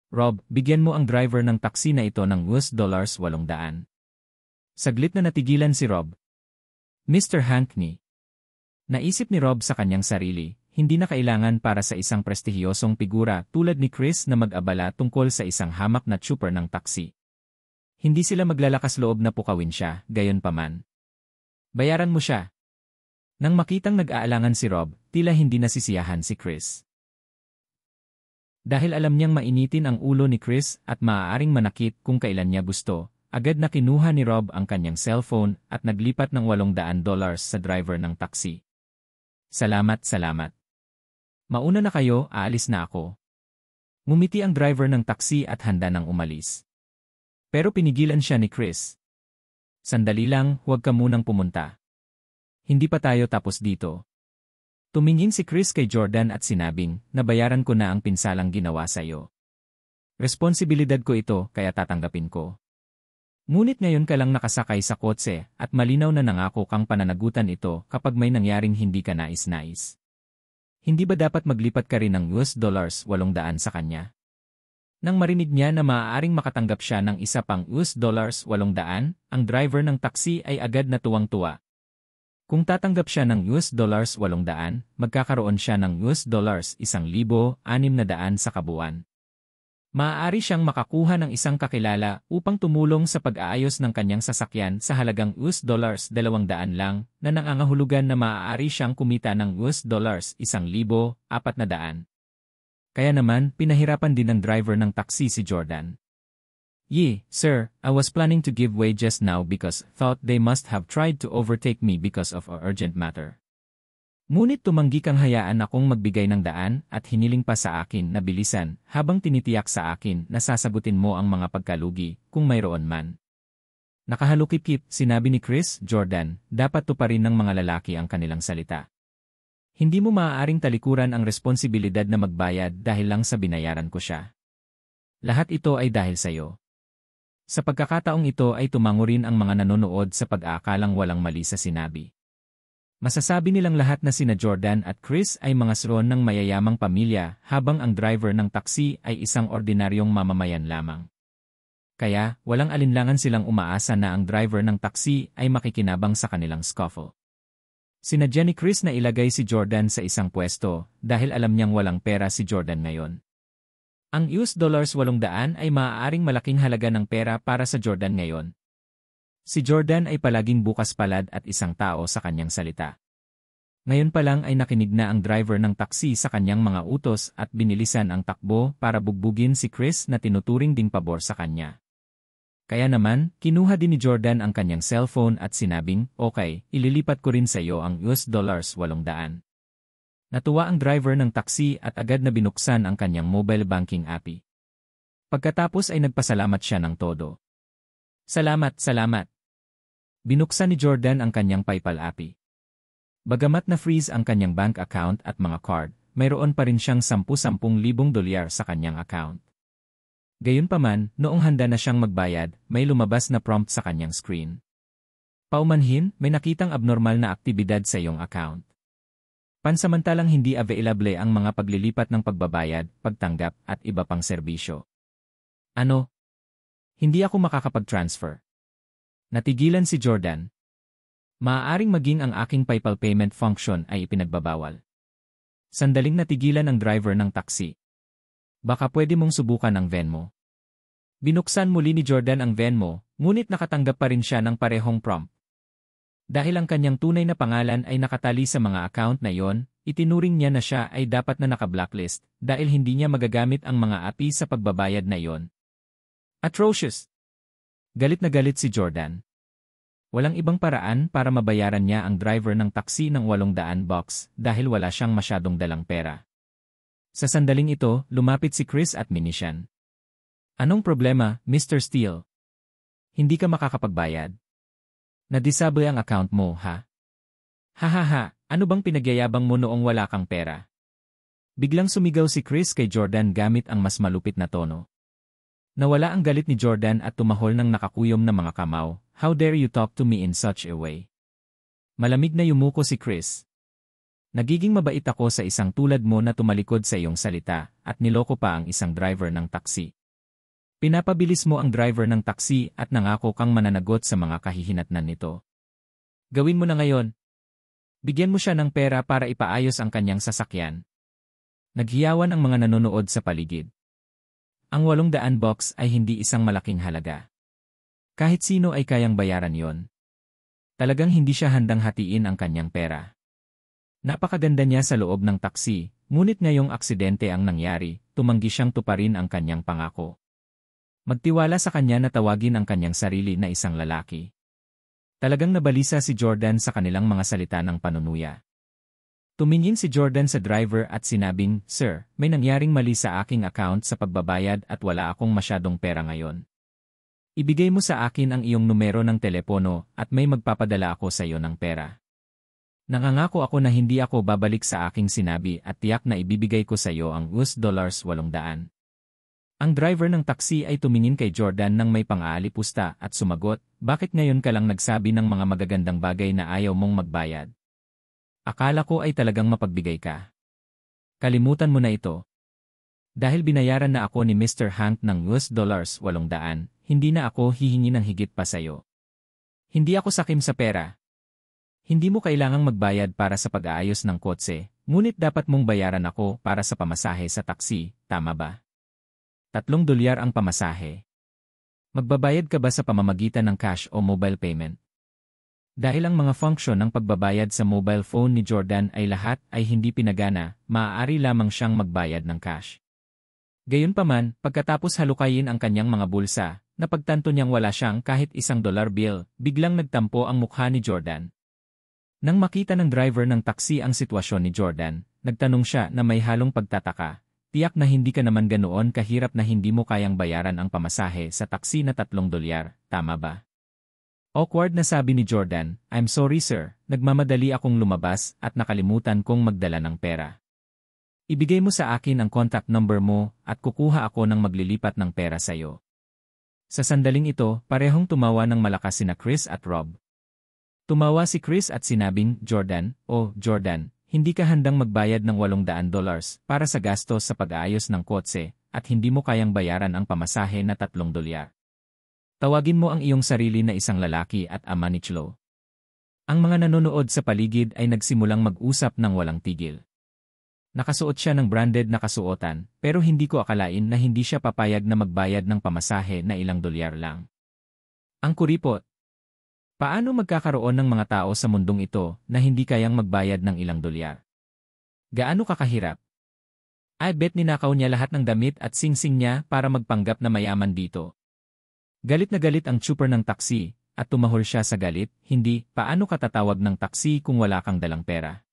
Rob, bigyan mo ang driver ng taksi na ito ng $800. Saglit na natigilan si Rob. Mr. Hankney. Naisip ni Rob sa kanyang sarili, hindi na kailangan para sa isang prestihiyosong figura tulad ni Chris na mag-abala tungkol sa isang hamak na trooper ng taksi. Hindi sila maglalakas loob na pukawin siya, gayunpaman. Bayaran mo siya. Nang makitang nag-aalangan si Rob, tila hindi nasisiyahan si Chris. Dahil alam niyang mainitin ang ulo ni Chris at maaaring manakit kung kailan niya gusto, agad na kinuha ni Rob ang kanyang cellphone at naglipat ng $800 sa driver ng taksi. Salamat. Mauna na kayo, aalis na ako. Ngumiti ang driver ng taksi at handa nang umalis. Pero pinigilan siya ni Chris. Sandali lang, huwag ka munang pumunta. Hindi pa tayo tapos dito. Tumingin si Chris kay Jordan at sinabing, nabayaran ko na ang pinsalang ginawa sa'yo. Responsibilidad ko ito, kaya tatanggapin ko. Ngunit ngayon ka lang nakasakay sa kotse at malinaw na nangako kang pananagutan ito kapag may nangyaring hindi ka nais-nais. Hindi ba dapat maglipat ka rin ng $800 sa kanya? Nang marinig niya na maaaring makatanggap siya ng isa pang $800, ang driver ng taksi ay agad na tuwang-tuwa. Kung tatanggap siya ng $800, magkakaroon siya ng $1,600 sa kabuuan. Maaari siyang makakuha ng isang kakilala upang tumulong sa pag-aayos ng kanyang sasakyan sa halagang $200 lang na nangangahulugan na maaari siyang kumita ng $1,400. Kaya naman, pinahirapan din ng driver ng taksi si Jordan. Sir, I was planning to give way just now because thought they must have tried to overtake me because of a urgent matter. Ngunit tumanggi kang hayaan akong magbigay ng daan at hiniling pa sa akin na bilisan habang tinitiyak sa akin na sasagutin mo ang mga pagkalugi kung mayroon man. Nakahalukip-kip, sinabi ni Chris, Jordan, dapat tuparin ng mga lalaki ang kanilang salita. Hindi mo maaaring talikuran ang responsibilidad na magbayad dahil lang sa binayaran ko siya. Lahat ito ay dahil sa iyo. Sa pagkakataong ito ay tumango rin ang mga nanonood sa pag-aakalang walang mali sa sinabi. Masasabi nilang lahat na sina Jordan at Chris ay mga sron ng mayayamang pamilya habang ang driver ng taksi ay isang ordinaryong mamamayan lamang. Kaya, walang alinlangan silang umaasa na ang driver ng taksi ay makikinabang sa kanilang scuffle. Sinadya ni Chris na ilagay si Jordan sa isang pwesto dahil alam niyang walang pera si Jordan ngayon. Ang $800 ay maaaring malaking halaga ng pera para sa Jordan ngayon. Si Jordan ay palaging bukas palad at isang tao sa kanyang salita. Ngayon pa lang ay nakinig na ang driver ng taksi sa kanyang mga utos at binilisan ang takbo para bugbugin si Chris na tinuturing ding pabor sa kanya. Kaya naman, kinuha din ni Jordan ang kanyang cellphone at sinabing, "Okay, ililipat ko rin sa iyo ang $800." Natuwa ang driver ng taksi at agad na binuksan ang kanyang mobile banking app. Pagkatapos ay nagpasalamat siya ng todo. Salamat. Binuksan ni Jordan ang kanyang PayPal app. Bagamat na-freeze ang kanyang bank account at mga card, mayroon pa rin siyang $10,000 sa kanyang account. Gayunpaman, noong handa na siyang magbayad, may lumabas na prompt sa kanyang screen. Paumanhin, may nakitang abnormal na aktibidad sa iyong account. Pansamantalang hindi available ang mga paglilipat ng pagbabayad, pagtanggap, at iba pang serbisyo. Ano? Hindi ako makakapag-transfer. Natigilan si Jordan. Maaaring maging ang aking PayPal payment function ay ipinagbabawal. Sandaling natigilan ang driver ng taksi. Baka pwede mong subukan ang Venmo. Binuksan muli ni Jordan ang Venmo, ngunit nakatanggap pa rin siya ng parehong prompt. Dahil ang kanyang tunay na pangalan ay nakatali sa mga account na iyon, itinuring niya na siya ay dapat na naka-blacklist dahil hindi niya magagamit ang mga API sa pagbabayad na iyon. Atrocious! Galit na galit si Jordan. Walang ibang paraan para mabayaran niya ang driver ng taksi ng $800 dahil wala siyang masyadong dalang pera. Sa sandaling ito, lumapit si Chris at minisyan. Anong problema, Mr. Steele? Hindi ka makakapagbayad. Na-disable ang account mo, ha? Hahaha, ano bang pinagyayabang mo noong wala kang pera? Biglang sumigaw si Chris kay Jordan gamit ang mas malupit na tono. Nawala ang galit ni Jordan at tumahol ng nakakuyom na mga kamao. How dare you talk to me in such a way? Malamig na yumuko si Chris. Nagiging mabait ako sa isang tulad mo na tumalikod sa iyong salita at niloko pa ang isang driver ng taksi. Pinapabilis mo ang driver ng taksi at nangako kang mananagot sa mga kahihinatnan nito. Gawin mo na ngayon. Bigyan mo siya ng pera para ipaayos ang kanyang sasakyan. Naghiyawan ang mga nanonood sa paligid. Ang $800 ay hindi isang malaking halaga. Kahit sino ay kayang bayaran yon. Talagang hindi siya handang hatiin ang kanyang pera. Napakaganda niya sa loob ng taksi, ngunit ngayong aksidente ang nangyari, tumanggi siyang tuparin ang kanyang pangako. Magtiwala sa kanya na tawagin ang kanyang sarili na isang lalaki. Talagang nabalisa si Jordan sa kanilang mga salita ng panunuya. Tumingin si Jordan sa driver at sinabing, "Sir, may nangyaring mali sa aking account sa pagbabayad at wala akong masyadong pera ngayon. Ibigay mo sa akin ang iyong numero ng telepono at may magpapadala ako sa iyo ng pera. Nangangako ako na hindi ako babalik sa aking sinabi at tiyak na ibibigay ko sa iyo ang $800. Ang driver ng taksi ay tumingin kay Jordan nang may pang-aalipusta at sumagot, "Bakit ngayon ka lang nagsabi ng mga magagandang bagay na ayaw mong magbayad? Akala ko ay talagang mapagbigay ka. Kalimutan mo na ito. Dahil binayaran na ako ni Mr. Hank ng $800, hindi na ako hihingi ng higit pa sayo. Hindi ako sakim sa pera. Hindi mo kailangang magbayad para sa pag-aayos ng kotse, ngunit dapat mong bayaran ako para sa pamasahe sa taksi, tama ba? $3 ang pamasahe. Magbabayad ka ba sa pamamagitan ng cash o mobile payment? Dahil ang mga function ng pagbabayad sa mobile phone ni Jordan ay lahat ay hindi pinagana, maaari lamang siyang magbayad ng cash. Gayunpaman, pagkatapos halukayin ang kanyang mga bulsa, napagtanto niyang wala siyang kahit $1 bill, biglang nagtampo ang mukha ni Jordan. Nang makita ng driver ng taksi ang sitwasyon ni Jordan, nagtanong siya na may halong pagtataka, "Tiyak na hindi ka naman ganoon kahirap na hindi mo kayang bayaran ang pamasahe sa taksi na $3, tama ba?" Awkward na sabi ni Jordan, "I'm sorry sir, nagmamadali akong lumabas at nakalimutan kong magdala ng pera. Ibigay mo sa akin ang contact number mo at kukuha ako ng maglilipat ng pera sa iyo." Sa sandaling ito, parehong tumawa ng malakas sina Chris at Rob. Tumawa si Chris at sinabing, Jordan, oh Jordan, hindi ka handang magbayad ng $800 para sa gastos sa pag-aayos ng kotse at hindi mo kayang bayaran ang pamasahe na $3. Tawagin mo ang iyong sarili na isang lalaki at ama ni Chloe. Ang mga nanonood sa paligid ay nagsimulang mag-usap ng walang tigil. Nakasuot siya ng branded na kasuotan, pero hindi ko akalain na hindi siya papayag na magbayad ng pamasahe na ilang dolyar lang. Ang kuripot. Paano magkakaroon ng mga tao sa mundong ito na hindi kayang magbayad ng ilang dolyar? Gaano kakahirap? I bet ninakaw niya lahat ng damit at singsing niya para magpanggap na mayaman dito. Galit na galit ang tsuper ng taksi, at tumahol siya sa galit, hindi, paano ka tatawag ng taksi kung wala kang dalang pera?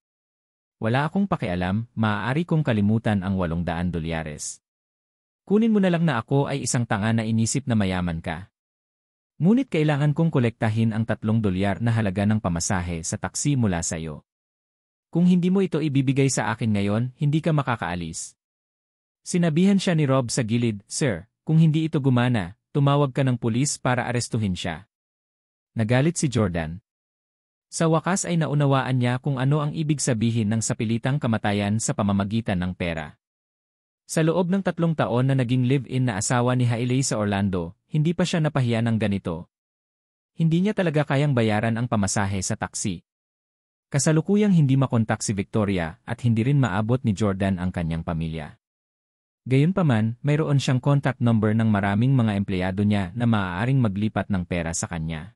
Wala akong pakialam, maaari kong kalimutan ang $800. Kunin mo na lang na ako ay isang tanga na inisip na mayaman ka. Ngunit kailangan kong kolektahin ang $3 na halaga ng pamasahe sa taksi mula sa iyo. Kung hindi mo ito ibibigay sa akin ngayon, hindi ka makakaalis. Sinabihan siya ni Rob sa gilid, Sir, kung hindi ito gumana, tumawag ka ng pulis para arestuhin siya. Nagalit si Jordan. Sa wakas ay naunawaan niya kung ano ang ibig sabihin ng sapilitang kamatayan sa pamamagitan ng pera. Sa loob ng 3 taon na naging live-in na asawa ni Hailey sa Orlando, hindi pa siya napahiya ng ganito. Hindi niya talaga kayang bayaran ang pamasahe sa taksi. Kasalukuyang hindi makontak si Victoria at hindi rin maabot ni Jordan ang kanyang pamilya. Gayunpaman, mayroon siyang contact number ng maraming mga empleyado niya na maaaring maglipat ng pera sa kanya.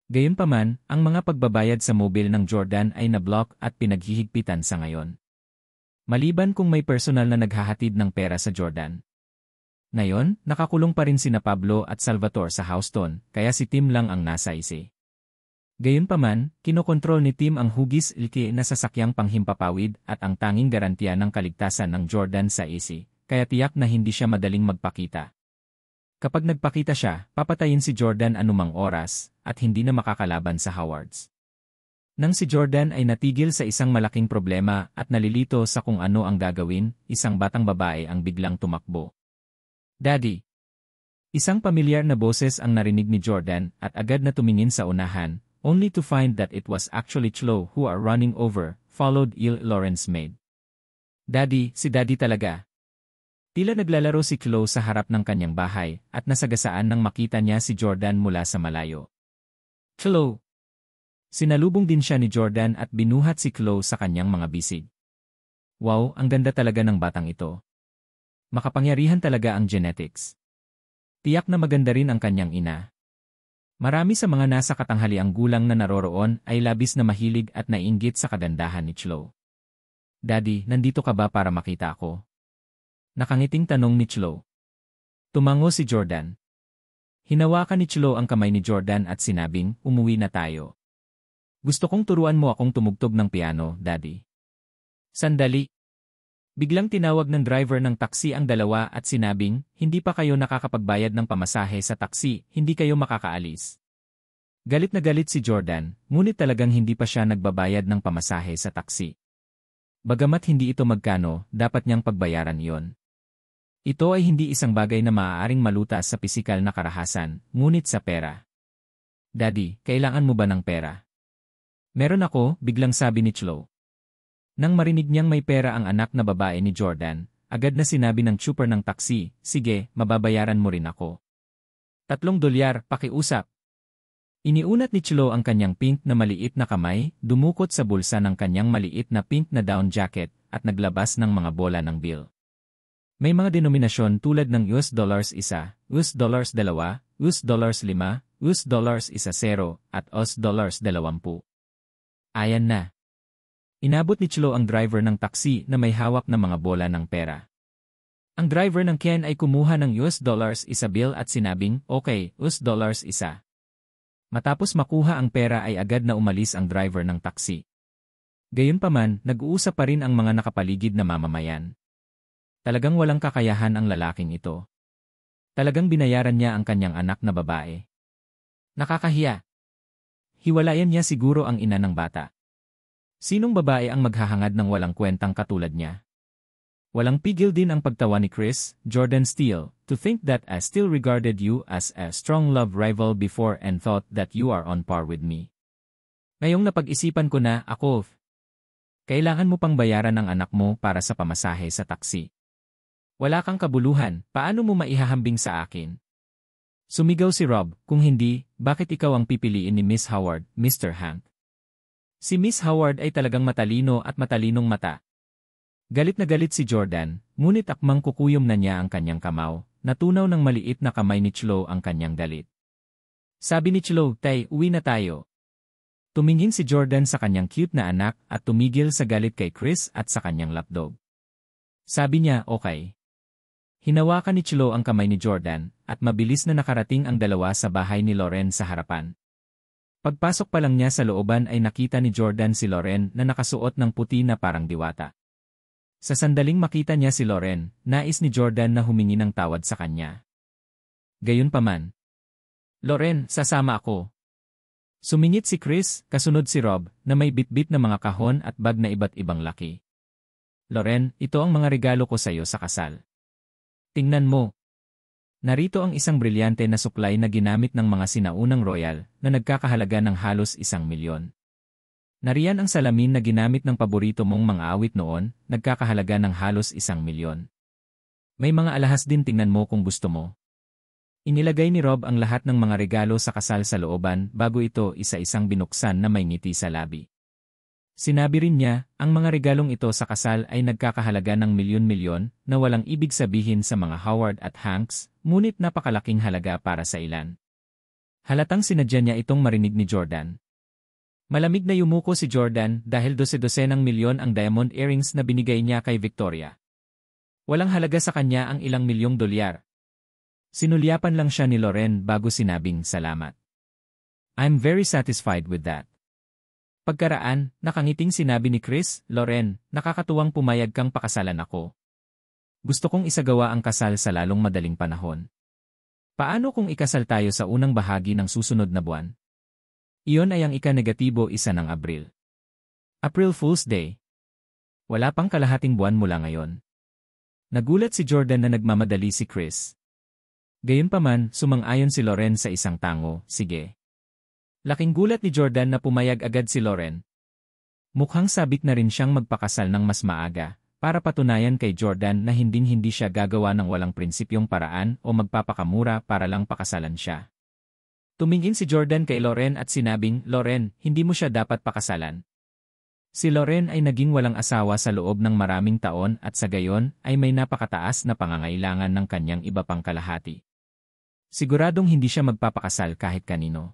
Gayunpaman, ang mga pagbabayad sa mobile ng Jordan ay na-block at pinaghihigpitan sa ngayon. Maliban kung may personal na naghahatid ng pera sa Jordan. Ngayon, nakakulong pa rin sina Pablo at Salvatore sa Houston, kaya si Tim lang ang nasa isi. Gayunpaman, kinokontrol ni Tim ang hugis ilki na sasakyang panghimpapawid at ang tanging garantiya ng kaligtasan ng Jordan sa isi, kaya tiyak na hindi siya madaling magpakita. Kapag nagpakita siya, papatayin si Jordan anumang oras, at hindi na makakalaban sa Howards. Nang si Jordan ay natigil sa isang malaking problema at nalilito sa kung ano ang gagawin, isang batang babae ang biglang tumakbo. Daddy! Isang pamilyar na boses ang narinig ni Jordan at agad na tumingin sa unahan, only to find that it was actually Chloe who are running over, followed Lawrence's maid. Daddy, si Daddy talaga. Tila naglalaro si Chloe sa harap ng kanyang bahay at nasagasaan nang makita niya si Jordan mula sa malayo. Chloe! Sinalubong din siya ni Jordan at binuhat si Chloe sa kanyang mga bisig. Wow, ang ganda talaga ng batang ito. Makapangyarihan talaga ang genetics. Tiyak na maganda rin ang kanyang ina. Marami sa mga nasa katanghaliang gulang na naroroon ay labis na mahilig at naiinggit sa kagandahan ni Chloe. Daddy, nandito ka ba para makita ako? Nakangiting tanong ni Chloe. Tumango si Jordan. Hinawakan ni Chloe ang kamay ni Jordan at sinabing, umuwi na tayo. Gusto kong turuan mo akong tumugtog ng piano, Daddy. Sandali. Biglang tinawag ng driver ng taksi ang dalawa at sinabing, hindi pa kayo nakakapagbayad ng pamasahe sa taksi, hindi kayo makakaalis. Galit na galit si Jordan, ngunit talagang hindi pa siya nagbabayad ng pamasahe sa taksi. Bagamat hindi ito magkano, dapat niyang pagbayaran iyon. Ito ay hindi isang bagay na maaaring malutas sa pisikal na karahasan, ngunit sa pera. Daddy, kailangan mo ba ng pera? Meron ako, biglang sabi ni Chloe. Nang marinig niyang may pera ang anak na babae ni Jordan, agad na sinabi ng tsuper ng taksi, sige, mababayaran mo rin ako. $3, pakiusap. Iniunat ni Chloe ang kanyang pink na maliit na kamay, dumukot sa bulsa ng kanyang maliit na pink na down jacket, at naglabas ng mga bola ng bill. May mga denominasyon tulad ng $1, $1, $2, $5, $1, $0, at $20. Ayan na. Inabot ni Chloe ang driver ng taksi na may hawak na mga bola ng pera. Ang driver ng Ken ay kumuha ng $1 bill at sinabing, okay, $1. Matapos makuha ang pera ay agad na umalis ang driver ng taksi. Gayunpaman, nag-uusap pa rin ang mga nakapaligid na mamamayan. Talagang walang kakayahan ang lalaking ito. Talagang binayaran niya ang kanyang anak na babae. Nakakahiya. Hiwalayan niya siguro ang ina ng bata. Sinong babae ang maghahangad ng walang kwentang katulad niya? Walang pigil din ang pagtawa ni Chris, Jordan Steele, to think that I still regarded you as a strong love rival before and thought that you are on par with me. Ngayong napag-isipan ko na, ako, kailangan mo pang bayaran ang anak mo para sa pamasahe sa taksi. Wala kang kabuluhan, paano mo maihahambing sa akin? Sumigaw si Rob, kung hindi, bakit ikaw ang pipiliin ni Miss Howard, Mr. Hank? Si Miss Howard ay talagang matalino at matalinong mata. Galit na galit si Jordan, ngunit akmang kukuyom na niya ang kanyang kamao, natunaw ng maliit na kamay ni Chloe ang kanyang galit. Sabi ni Chloe, "Tay, uwi na tayo." Tumingin si Jordan sa kanyang cute na anak at tumigil sa galit kay Chris at sa kanyang lapdog. Sabi niya, "Okay." Hinawakan ni Chloe ang kamay ni Jordan at mabilis na nakarating ang dalawa sa bahay ni Loren sa harapan. Pagpasok pa lang niya sa looban ay nakita ni Jordan si Loren na nakasuot ng puti na parang diwata. Sa sandaling makita niya si Loren, nais ni Jordan na humingi ng tawad sa kanya. Gayunpaman, "Loren, sasama ako." Sumingit si Chris, kasunod si Rob, na may bitbit na mga kahon at bag na iba't ibang laki. "Loren, ito ang mga regalo ko sa iyo sa kasal. Tingnan mo. Narito ang isang brilyante na suklay na ginamit ng mga sinaunang royal na nagkakahalaga ng halos 1,000,000. Nariyan ang salamin na ginamit ng paborito mong mga awit noon, nagkakahalaga ng halos 1,000,000. May mga alahas din, tingnan mo kung gusto mo." Inilagay ni Rob ang lahat ng mga regalo sa kasal sa looban bago ito isa-isang binuksan na may ngiti sa labi. Sinabi rin niya, ang mga regalong ito sa kasal ay nagkakahalaga ng milyon-milyon na walang ibig sabihin sa mga Howard at Hanks, ngunit napakalaking halaga para sa ilan. Halatang sinadya niya itong marinig ni Jordan. Malamig na yumuko si Jordan dahil 12 milyon ang diamond earrings na binigay niya kay Victoria. Walang halaga sa kanya ang ilang milyong dolyar. Sinulyapan lang siya ni Loren bago sinabing salamat. "I'm very satisfied with that." Pagkaraan, nakangiting sinabi ni Chris, "Loren, nakakatuwang pumayag kang pakasalan ako. Gusto kong isagawa ang kasal sa lalong madaling panahon. Paano kung ikasal tayo sa unang bahagi ng susunod na buwan?" Iyon ay ang ika-1 ng Abril. April Fool's Day. Wala pang kalahating buwan mula ngayon. Nagulat si Jordan na nagmamadali si Chris. Gayunpaman, sumang-ayon si Loren sa isang tango, "Sige." Laking gulat ni Jordan na pumayag agad si Loren. Mukhang sabik na rin siyang magpakasal ng mas maaga, para patunayan kay Jordan na hinding-hindi siya gagawa ng walang prinsipyong paraan o magpapakamura para lang pakasalan siya. Tumingin si Jordan kay Loren at sinabing, "Loren, hindi mo siya dapat pakasalan." Si Loren ay naging walang asawa sa loob ng maraming taon at sa gayon ay may napakataas na pangangailangan ng kanyang iba pang kalahati. Siguradong hindi siya magpapakasal kahit kanino.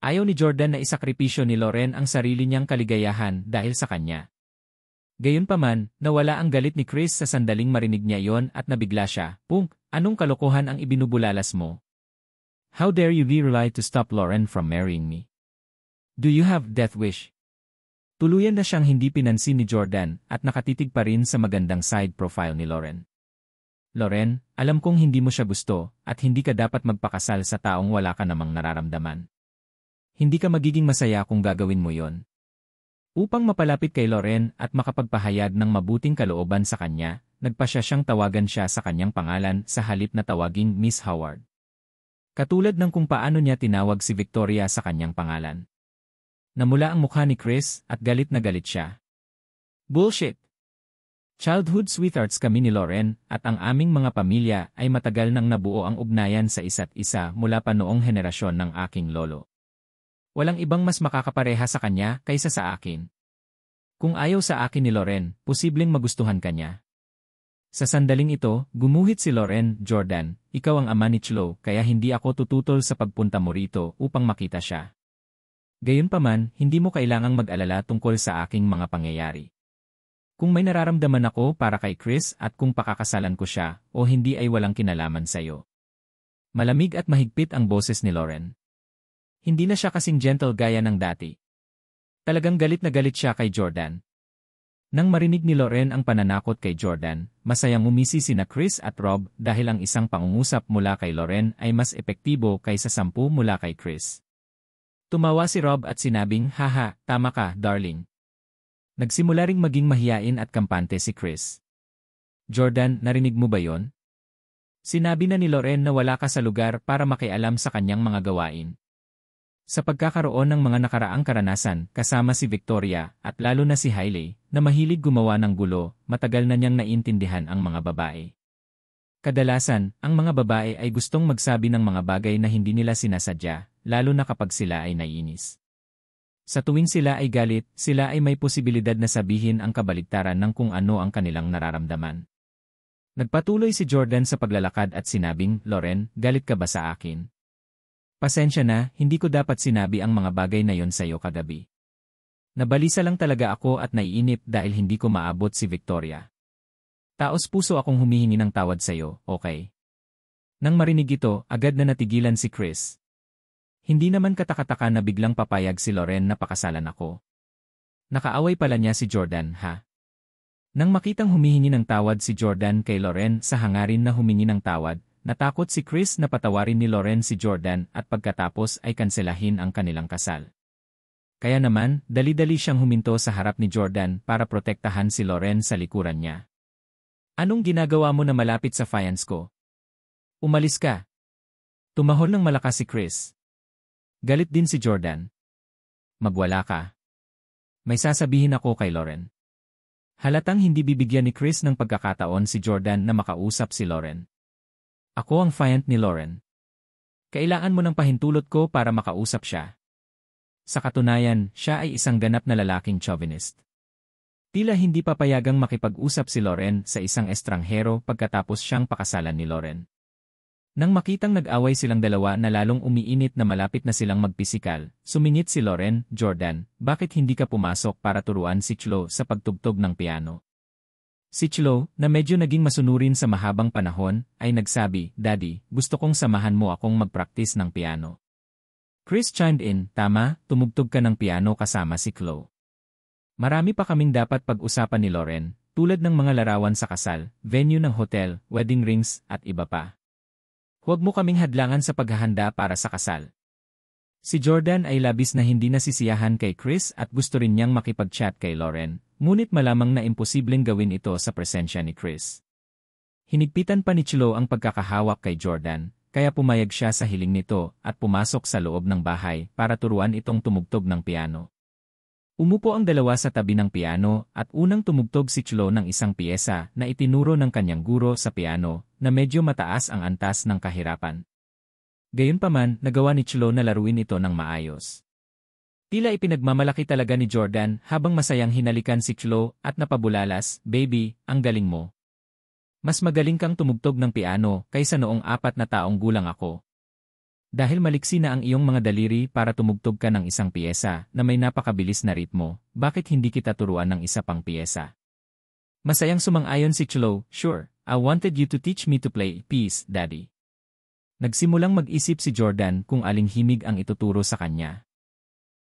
Ayaw ni Jordan na isakripisyo ni Loren ang sarili niyang kaligayahan dahil sa kanya. Gayunpaman, nawala ang galit ni Chris sa sandaling marinig niya iyon at nabigla siya. "Punk, anong kalokohan ang ibinubulalas mo? How dare you rely to stop Loren from marrying me? Do you have death wish?" Tuluyan na siyang hindi pinansin ni Jordan at nakatitig pa rin sa magandang side profile ni Loren. "Loren, alam kong hindi mo siya gusto at hindi ka dapat magpakasal sa taong wala ka namang nararamdaman. Hindi ka magiging masaya kung gagawin mo yon." Upang mapalapit kay Loren at makapagpahayag ng mabuting kalooban sa kanya, nagpasya siyang tawagan siya sa kanyang pangalan sa halip na tawaging Miss Howard. Katulad ng kung paano niya tinawag si Victoria sa kanyang pangalan. Namula ang mukha ni Chris at galit na galit siya. "Bullshit! Childhood sweethearts kami ni Loren at ang aming mga pamilya ay matagal nang nabuo ang ugnayan sa isa't isa mula pa noong henerasyon ng aking lolo. Walang ibang mas makakapareha sa kanya kaysa sa akin. Kung ayaw sa akin ni Loren, posibleng magustuhan kanya." Sa sandaling ito, gumuhit si Loren, "Jordan, ikaw ang ama ni Chloe kaya hindi ako tututol sa pagpunta mo rito upang makita siya. Gayunpaman, hindi mo kailangang mag-alala tungkol sa aking mga pangyayari. Kung may nararamdaman ako para kay Chris at kung pakakasalan ko siya o hindi ay walang kinalaman sa'yo." Malamig at mahigpit ang boses ni Loren. Hindi na siya kasing gentle gaya ng dati. Talagang galit na galit siya kay Jordan. Nang marinig ni Loren ang pananakot kay Jordan, masayang umisi sina Chris at Rob dahil ang isang pangungusap mula kay Loren ay mas epektibo kaysa 10 mula kay Chris. Tumawa si Rob at sinabing, "Haha, tama ka, darling." Nagsimula ring maging mahiyain at kampante si Chris. "Jordan, narinig mo ba yon? Sinabi na ni Loren na wala ka sa lugar para makialam sa kanyang mga gawain. Sa pagkakaroon ng mga nakaraang karanasan kasama si Victoria at lalo na si Hailey na mahilig gumawa ng gulo, matagal na niyang naiintindihan ang mga babae. Kadalasan, ang mga babae ay gustong magsabi ng mga bagay na hindi nila sinasadya, lalo na kapag sila ay naiinis. Sa tuwing sila ay galit, sila ay may posibilidad na sabihin ang kabaligtaran ng kung ano ang kanilang nararamdaman. Nagpatuloy si Jordan sa paglalakad at sinabing, "Lauren, galit ka ba sa akin? Pasensya na, hindi ko dapat sinabi ang mga bagay na yon sa'yo kagabi. Nabalisa lang talaga ako at naiinip dahil hindi ko maabot si Victoria. Taos puso akong humihingi ng tawad sa'yo, okay?" Nang marinig ito, agad na natigilan si Chris. Hindi naman katakataka na biglang papayag si Lauren na pakasalan ako. Nakaaway pala niya si Jordan, ha? Nang makitang humihingi ng tawad si Jordan kay Lauren sa hangarin na humingi ng tawad, natakot si Chris na patawarin ni Lauren si Jordan at pagkatapos ay kanselahin ang kanilang kasal. Kaya naman, dali-dali siyang huminto sa harap ni Jordan para protektahan si Lauren sa likuran niya. "Anong ginagawa mo na malapit sa fiancé ko? Umalis ka." Tumahol ng malakas si Chris. Galit din si Jordan. "Magwala ka. May sasabihin ako kay Lauren." Halatang hindi bibigyan ni Chris ng pagkakataon si Jordan na makausap si Lauren. "Ako ang fiancé ni Lauren. Kailangan mo ng pahintulot ko para makausap siya." Sa katunayan, siya ay isang ganap na lalaking chauvinist. Tila hindi papayagang makipag-usap si Lauren sa isang estranghero pagkatapos siyang pakasalan ni Lauren. Nang makitang nag-away silang dalawa na lalong umiinit na malapit na silang magpisikal, sumingit si Lauren, "Jordan, bakit hindi ka pumasok para turuan si Chloe sa pagtugtog ng piano?" Si Chloe, na medyo naging masunurin sa mahabang panahon, ay nagsabi, "Daddy, gusto kong samahan mo akong mag-practice ng piano." Chris chimed in, "Tama, tumugtog ka ng piano kasama si Chloe. Marami pa kaming dapat pag-usapan ni Lauren, tulad ng mga larawan sa kasal, venue ng hotel, wedding rings, at iba pa. Huwag mo kaming hadlangan sa paghahanda para sa kasal." Si Jordan ay labis na hindi nasisiyahan kay Chris at gusto rin niyang makipag-chat kay Lauren, ngunit malamang na imposibleng gawin ito sa presensya ni Chris. Hinigpitan pa ni Chloe ang pagkakahawak kay Jordan, kaya pumayag siya sa hiling nito at pumasok sa loob ng bahay para turuan itong tumugtog ng piano. Umupo ang dalawa sa tabi ng piano at unang tumugtog si Chloe ng isang piyesa na itinuro ng kanyang guro sa piano na medyo mataas ang antas ng kahirapan. Gayunpaman, nagawa ni Chloe na laruin ito ng maayos. Tila ipinagmamalaki talaga ni Jordan habang masayang hinalikan si Chloe at napabulalas, "Baby, ang galing mo. Mas magaling kang tumugtog ng piano kaysa noong 4 na taong gulang ako. Dahil maliksi na ang iyong mga daliri para tumugtog ka ng isang piyesa na may napakabilis na ritmo, bakit hindi kita turuan ng isa pang piyesa?" Masayang sumang-ayon si Chloe, "Sure, I wanted you to teach me to play piece, Daddy." Nagsimulang mag-isip si Jordan kung aling himig ang ituturo sa kanya.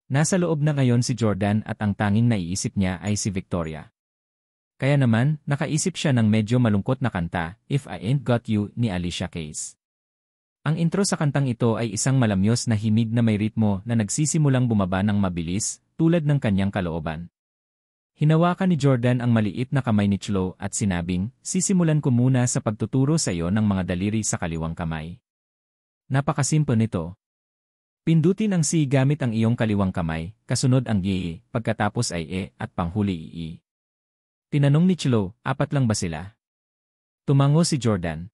Nasa loob na ngayon si Jordan at ang tanging naiisip niya ay si Victoria. Kaya naman, nakaisip siya ng medyo malungkot na kanta, "If I Ain't Got You" ni Alicia Keys. Ang intro sa kantang ito ay isang malamyos na himig na may ritmo na nagsisimulang bumaba ng mabilis, tulad ng kanyang kalooban. Hinawakan ni Jordan ang maliit na kamay ni Chloe at sinabing, "Sisimulan ko muna sa pagtuturo sa iyo ng mga daliri sa kaliwang kamay. Napakasimple nito. Pindutin ang C gamit ang iyong kaliwang kamay, kasunod ang Y, pagkatapos ay E at panghuli I." Tinanong ni Chloe, "Apat lang ba sila?" Tumango si Jordan.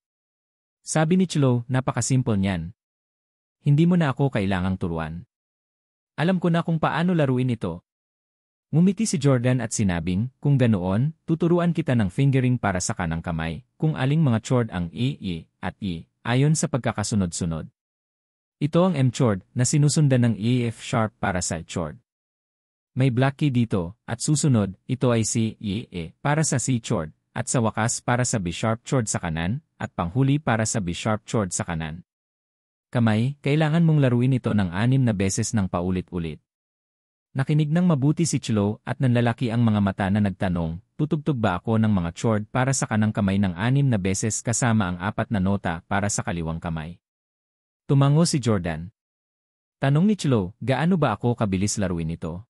Sabi ni Chloe, "Napakasimple niyan. Hindi mo na ako kailangang turuan. Alam ko na kung paano laruin ito." Ngumiti si Jordan at sinabing, "Kung ganoon, tuturuan kita ng fingering para sa kanang kamay, kung aling mga chord ang I at I, ayon sa pagkakasunod-sunod. Ito ang M chord na sinusundan ng E F sharp para sa chord. May black key dito, at susunod, ito ay C, E para sa C chord, at sa wakas para sa B sharp chord sa kanan, at panghuli para sa B sharp chord sa kanan. Kamay, kailangan mong laruin ito ng 6 na beses ng paulit-ulit." Nakinig ng mabuti si Chloe at nanlalaki ang mga mata na nagtanong, "Tutugtog ba ako ng mga chord para sa kanang kamay ng 6 na beses kasama ang 4 na nota para sa kaliwang kamay?" Tumango si Jordan. Tanong ni Chloe, "Gaano ba ako kabilis laruin ito?"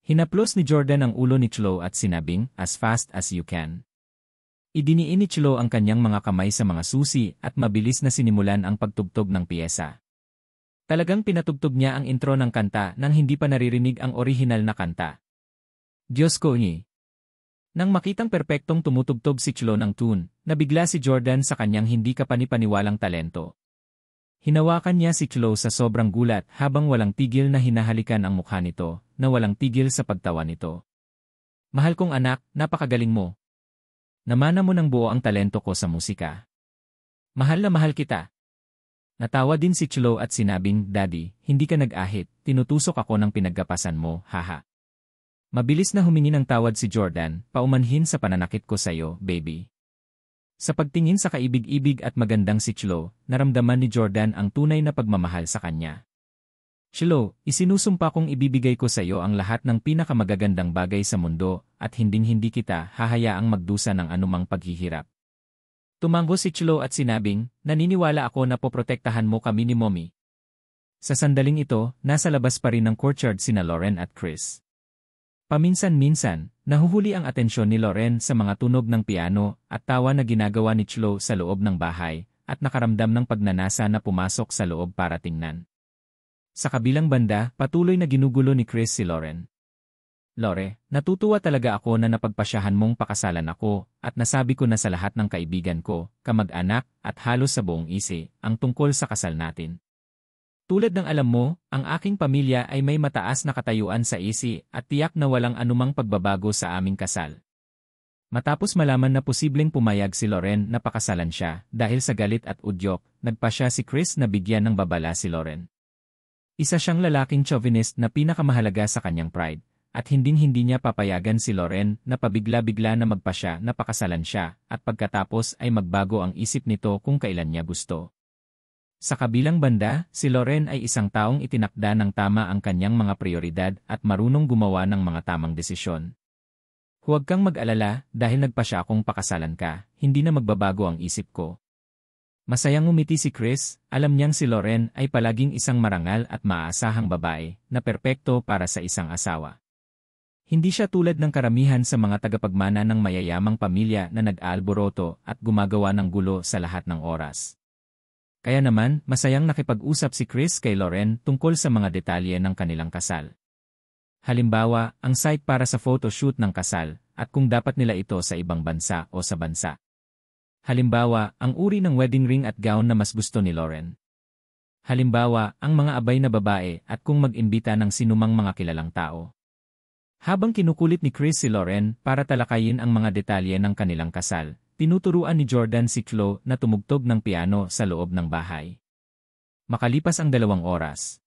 Hinaplos ni Jordan ang ulo ni Chloe at sinabing, "As fast as you can." Idiniin ni Chloe ang kanyang mga kamay sa mga susi at mabilis na sinimulan ang pagtugtog ng piyesa. Talagang pinatugtog niya ang intro ng kanta nang hindi pa naririnig ang orihinal na kanta. Diyos ko ni. Nang makitang perpektong tumutugtog si Chloe ng tune, nabigla si Jordan sa kanyang hindi kapanipaniwalang talento. Hinawakan niya si Chloe sa sobrang gulat habang walang tigil na hinahalikan ang mukha nito, na walang tigil sa pagtawa nito. Mahal kong anak, napakagaling mo. Namana mo ng buo ang talento ko sa musika. Mahal na mahal kita. Natawa din si Chloe at sinabing, Daddy, hindi ka nag-ahit, tinutusok ako ng pinaggapasan mo, haha. Mabilis na humingi ng tawad si Jordan, paumanhin sa pananakit ko sa'yo, baby. Sa pagtingin sa kaibig-ibig at magandang si Chloe, naramdaman ni Jordan ang tunay na pagmamahal sa kanya. Chloe, isinusumpa kong ibibigay ko sa'yo ang lahat ng pinakamagagandang bagay sa mundo at hinding-hindi kita hahayaang magdusa ng anumang paghihirap. Tumango si Chloe at sinabing, naniniwala ako na poprotektahan mo kami ni Mommy. Sa sandaling ito, nasa labas pa rin ng courtyard sina Lauren at Chris. Paminsan-minsan, nahuhuli ang atensyon ni Lauren sa mga tunog ng piano at tawa na ginagawa ni Chloe sa loob ng bahay at nakaramdam ng pagnanasa na pumasok sa loob para tingnan. Sa kabilang banda, patuloy na ginugulo ni Chris si Lauren. Lore, natutuwa talaga ako na napagpasyahan mong pakasalan ako at nasabi ko na sa lahat ng kaibigan ko, kamag-anak at halos sa buong isi ang tungkol sa kasal natin. Tulad ng alam mo, ang aking pamilya ay may mataas na katayuan sa isi at tiyak na walang anumang pagbabago sa aming kasal. Matapos malaman na posibleng pumayag si Lauren na pakasalan siya dahil sa galit at udyok, nagpa siya si Chris na bigyan ng babala si Lauren. Isa siyang lalaking chauvinist na pinakamahalaga sa kanyang pride, at hinding-hindi niya papayagan si Lauren na pabigla-bigla na magpa siya na pakasalan siya at pagkatapos ay magbago ang isip nito kung kailan niya gusto. Sa kabilang banda, si Lauren ay isang taong itinakda ng tama ang kanyang mga prioridad at marunong gumawa ng mga tamang desisyon. Huwag kang mag-alala dahil nagpa siya akong pakasalan ka, hindi na magbabago ang isip ko. Masayang ngumiti si Chris, alam niyang si Lauren ay palaging isang marangal at maaasahang babae na perpekto para sa isang asawa. Hindi siya tulad ng karamihan sa mga tagapagmana ng mayayamang pamilya na nag-aalboroto at gumagawa ng gulo sa lahat ng oras. Kaya naman, masayang nakipag-usap si Chris kay Lauren tungkol sa mga detalye ng kanilang kasal. Halimbawa, ang site para sa photoshoot ng kasal, at kung dapat nila ito sa ibang bansa o sa bansa. Halimbawa, ang uri ng wedding ring at gown na mas gusto ni Lauren. Halimbawa, ang mga abay na babae at kung mag-imbita ng sinumang mga kilalang tao. Habang kinukulit ni Chris si Lauren para talakayin ang mga detalye ng kanilang kasal, tinuturuan ni Jordan si Chloe na tumugtog ng piano sa loob ng bahay. Makalipas ang 2 oras.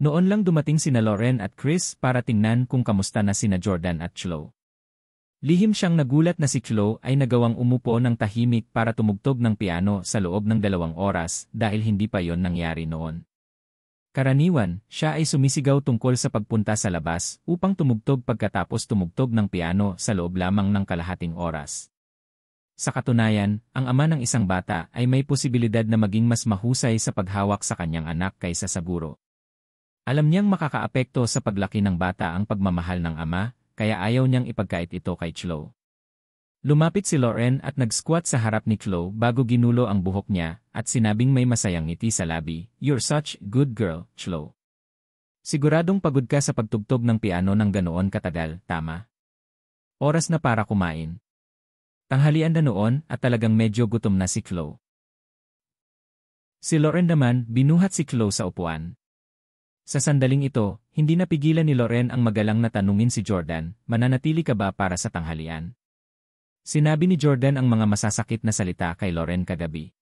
Noon lang dumating sina Lauren at Chris para tingnan kung kamusta na sina Jordan at Chloe. Lihim siyang nagulat na si Chloe ay nagawang umupo ng tahimik para tumugtog ng piano sa loob ng 2 oras dahil hindi pa yon nangyari noon. Karaniwan, siya ay sumisigaw tungkol sa pagpunta sa labas upang tumugtog pagkatapos tumugtog ng piano sa loob lamang ng kalahating oras. Sa katunayan, ang ama ng isang bata ay may posibilidad na maging mas mahusay sa paghawak sa kanyang anak kaysa sa guro. Alam niyang makakaapekto sa paglaki ng bata ang pagmamahal ng ama, kaya ayaw niyang ipagkait ito kay Chloe. Lumapit si Lauren at nag-squat sa harap ni Chloe bago ginulo ang buhok niya at sinabing may masayang ngiti sa labi, "You're such a good girl, Chloe. Siguradong pagod ka sa pagtugtog ng piano ng ganoon katagal, tama? Oras na para kumain." Tanghalian na noon at talagang medyo gutom na si Chloe. Si Lauren naman, binuhat si Chloe sa upuan. Sa sandaling ito, hindi napigilan ni Lauren ang magalang na tanungin si Jordan, mananatili ka ba para sa tanghalian? Sinabi ni Jordan ang mga masasakit na salita kay Lauren kagabi.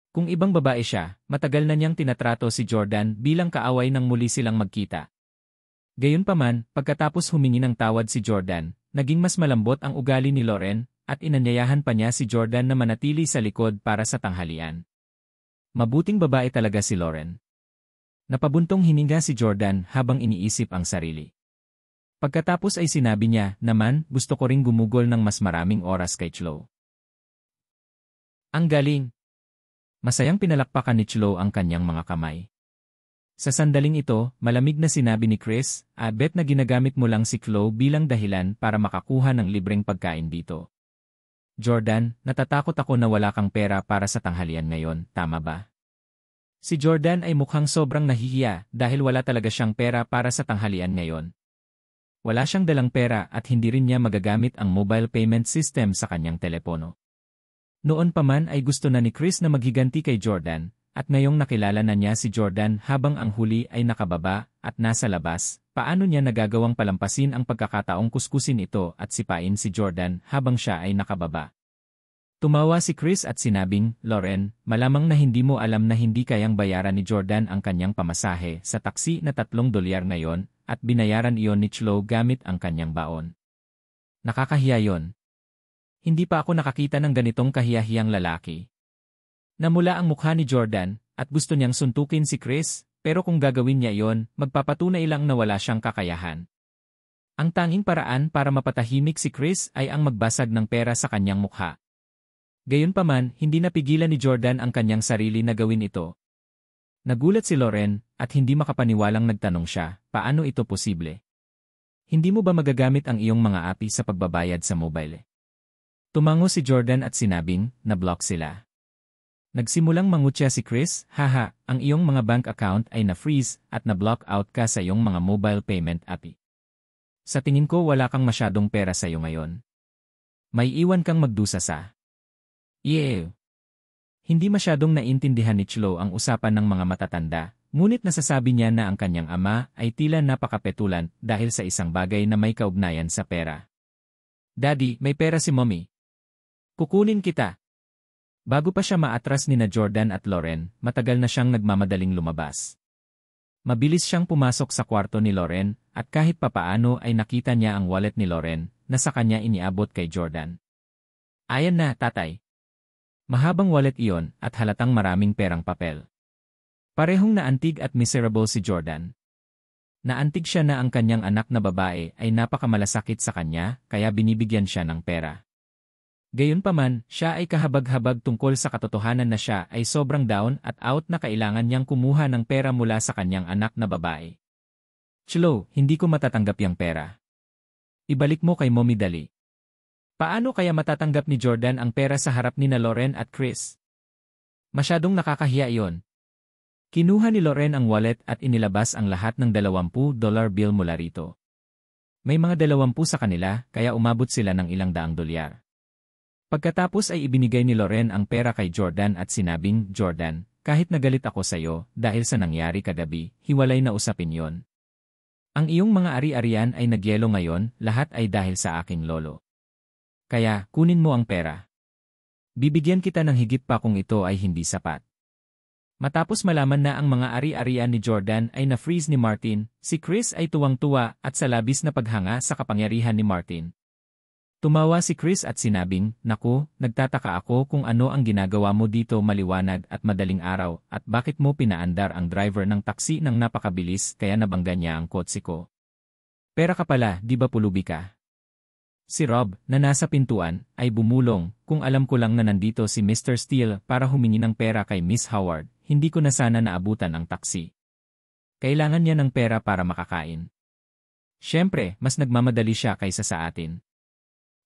Kung ibang babae siya, matagal na niyang tinatrato si Jordan bilang kaaway nang muli silang magkita. Gayunpaman, pagkatapos humingi ng tawad si Jordan, naging mas malambot ang ugali ni Lauren, at inanyayahan pa niya si Jordan na manatili sa likod para sa tanghalian. Mabuting babae talaga si Lauren. Napabuntong hininga si Jordan habang iniisip ang sarili. Pagkatapos ay sinabi niya, naman, gusto ko ring gumugol ng mas maraming oras kay Chloe. Ang galing! Masayang pinalakpakan ni Chloe ang kanyang mga kamay. Sa sandaling ito, malamig na sinabi ni Chris, bet na ginagamit mo lang si Chloe bilang dahilan para makakuha ng libreng pagkain dito. Jordan, natatakot ako na wala kang pera para sa tanghalian ngayon, tama ba? Si Jordan ay mukhang sobrang nahihiya dahil wala talaga siyang pera para sa tanghalian ngayon. Wala siyang dalang pera at hindi rin niya magagamit ang mobile payment system sa kanyang telepono. Noon pa man ay gusto na ni Chris na maghiganti kay Jordan, at ngayong nakilala na niya si Jordan habang ang huli ay nakababa at nasa labas, paano niya nagagawang palampasin ang pagkakataong kuskusin ito at sipain si Jordan habang siya ay nakababa. Tumawa si Chris at sinabing, "Lauren, malamang na hindi mo alam na hindi kayang bayaran ni Jordan ang kanyang pamasahe sa taksi na $3 ngayon at binayaran iyon ni Chloe gamit ang kanyang baon. Nakakahiya yon. Hindi pa ako nakakita ng ganitong kahiyahiyang lalaki." Namula ang mukha ni Jordan at gusto niyang suntukin si Chris, pero kung gagawin niya iyon, magpapatunay lang na wala siyang kakayahan. Ang tanging paraan para mapatahimik si Chris ay ang magbasag ng pera sa kanyang mukha. Gayunpaman, hindi napigilan ni Jordan ang kanyang sarili na gawin ito. Nagulat si Lauren at hindi makapaniwalang nagtanong siya, paano ito posible? Hindi mo ba magagamit ang iyong mga API sa pagbabayad sa mobile? Tumango si Jordan at sinabing, na-block sila. Nagsimulang mangutya si Chris, haha, ang iyong mga bank account ay na-freeze at na-block out ka sa iyong mga mobile payment API. Sa tingin ko wala kang masyadong pera sa iyo ngayon. May iwan kang magdusa sa... Yeah. Hindi masyadong naintindihan ni Chloe ang usapan ng mga matatanda, ngunit nasasabi niya na ang kanyang ama ay tila napakapetulan dahil sa isang bagay na may kaugnayan sa pera. "Daddy, may pera si Mommy. Kukunin kita." Bago pa siya maatras ni na Jordan at Lauren, matagal na siyang nagmamadaling lumabas. Mabilis siyang pumasok sa kwarto ni Lauren at kahit papaano ay nakita niya ang wallet ni Lauren na sa kanya iniabot kay Jordan. "Ayan na, tatay." Mahabang wallet iyon at halatang maraming perang papel. Parehong naantig at miserable si Jordan. Naantig siya na ang kanyang anak na babae ay napakamalasakit sa kanya kaya binibigyan siya ng pera. Gayunpaman, siya ay kahabag-habag tungkol sa katotohanan na siya ay sobrang down at out na kailangan niyang kumuha ng pera mula sa kanyang anak na babae. "Chloe, hindi ko matatanggap yang pera. Ibalik mo kay Mommy dali." Paano kaya matatanggap ni Jordan ang pera sa harap ni na Lauren at Chris? Masyadong nakakahiya iyon. Kinuha ni Lauren ang wallet at inilabas ang lahat ng $20 bill mula rito. May mga 20 sa kanila kaya umabot sila ng ilang daang dolyar. Pagkatapos ay ibinigay ni Lauren ang pera kay Jordan at sinabing, "Jordan, kahit nagalit ako sa iyo dahil sa nangyari kagabi, hiwalay na usapin yon. Ang iyong mga ari-arian ay nagyelo ngayon, lahat ay dahil sa aking lolo. Kaya, kunin mo ang pera. Bibigyan kita ng higit pa kung ito ay hindi sapat." Matapos malaman na ang mga ari-arian ni Jordan ay na-freeze ni Martin, si Chris ay tuwang-tuwa at sa labis na paghanga sa kapangyarihan ni Martin. Tumawa si Chris at sinabing, "Naku, nagtataka ako kung ano ang ginagawa mo dito maliwanag at madaling araw at bakit mo pinaandar ang driver ng taksi ng napakabilis kaya nabangga niya ang kotse ko. Pera ka pala, di ba pulubi ka?" Si Rob, na nasa pintuan, ay bumulong, "Kung alam ko lang na nandito si Mr. Steele para humingi ng pera kay Miss Howard, hindi ko na sana naabutan ang taksi. Kailangan niya ng pera para makakain. Siyempre, mas nagmamadali siya kaysa sa atin."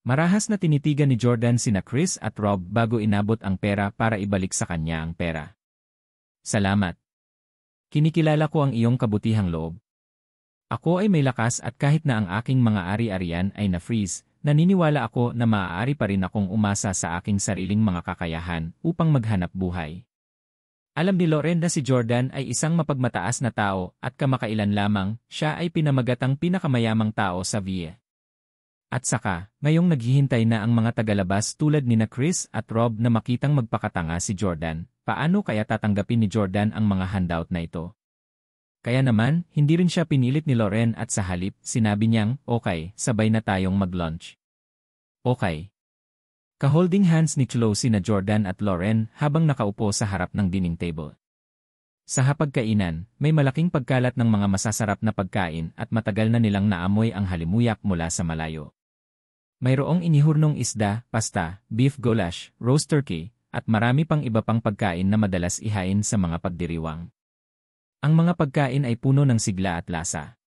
Marahas na tinitigan ni Jordan sina Chris at Rob bago inabot ang pera para ibalik sa kanya ang pera. "Salamat. Kinikilala ko ang iyong kabutihang loob. Ako ay may lakas at kahit na ang aking mga ari-arian ay na-freeze, naniniwala ako na maaari pa rin akong umasa sa aking sariling mga kakayahan upang maghanap buhay." Alam ni Lauren na si Jordan ay isang mapagmataas na tao at kamakailan lamang, siya ay pinamagatang pinakamayamang tao sa VIE. At saka, ngayong naghihintay na ang mga tagalabas tulad ni na Chris at Rob na makitang magpakatanga si Jordan, paano kaya tatanggapin ni Jordan ang mga handout na ito? Kaya naman, hindi rin siya pinilit ni Lauren at sa halip, sinabi niyang, "Okay, sabay na tayong mag-lunch." "Okay." Ka-holding hands ni Chloe na Jordan at Lauren habang nakaupo sa harap ng dining table. Sa hapagkainan, may malaking pagkalat ng mga masasarap na pagkain at matagal na nilang naamoy ang halimuyak mula sa malayo. Mayroong inihurnong isda, pasta, beef goulash, roast turkey, at marami pang iba pang pagkain na madalas ihain sa mga pagdiriwang. Ang mga pagkain ay puno ng sigla at lasa.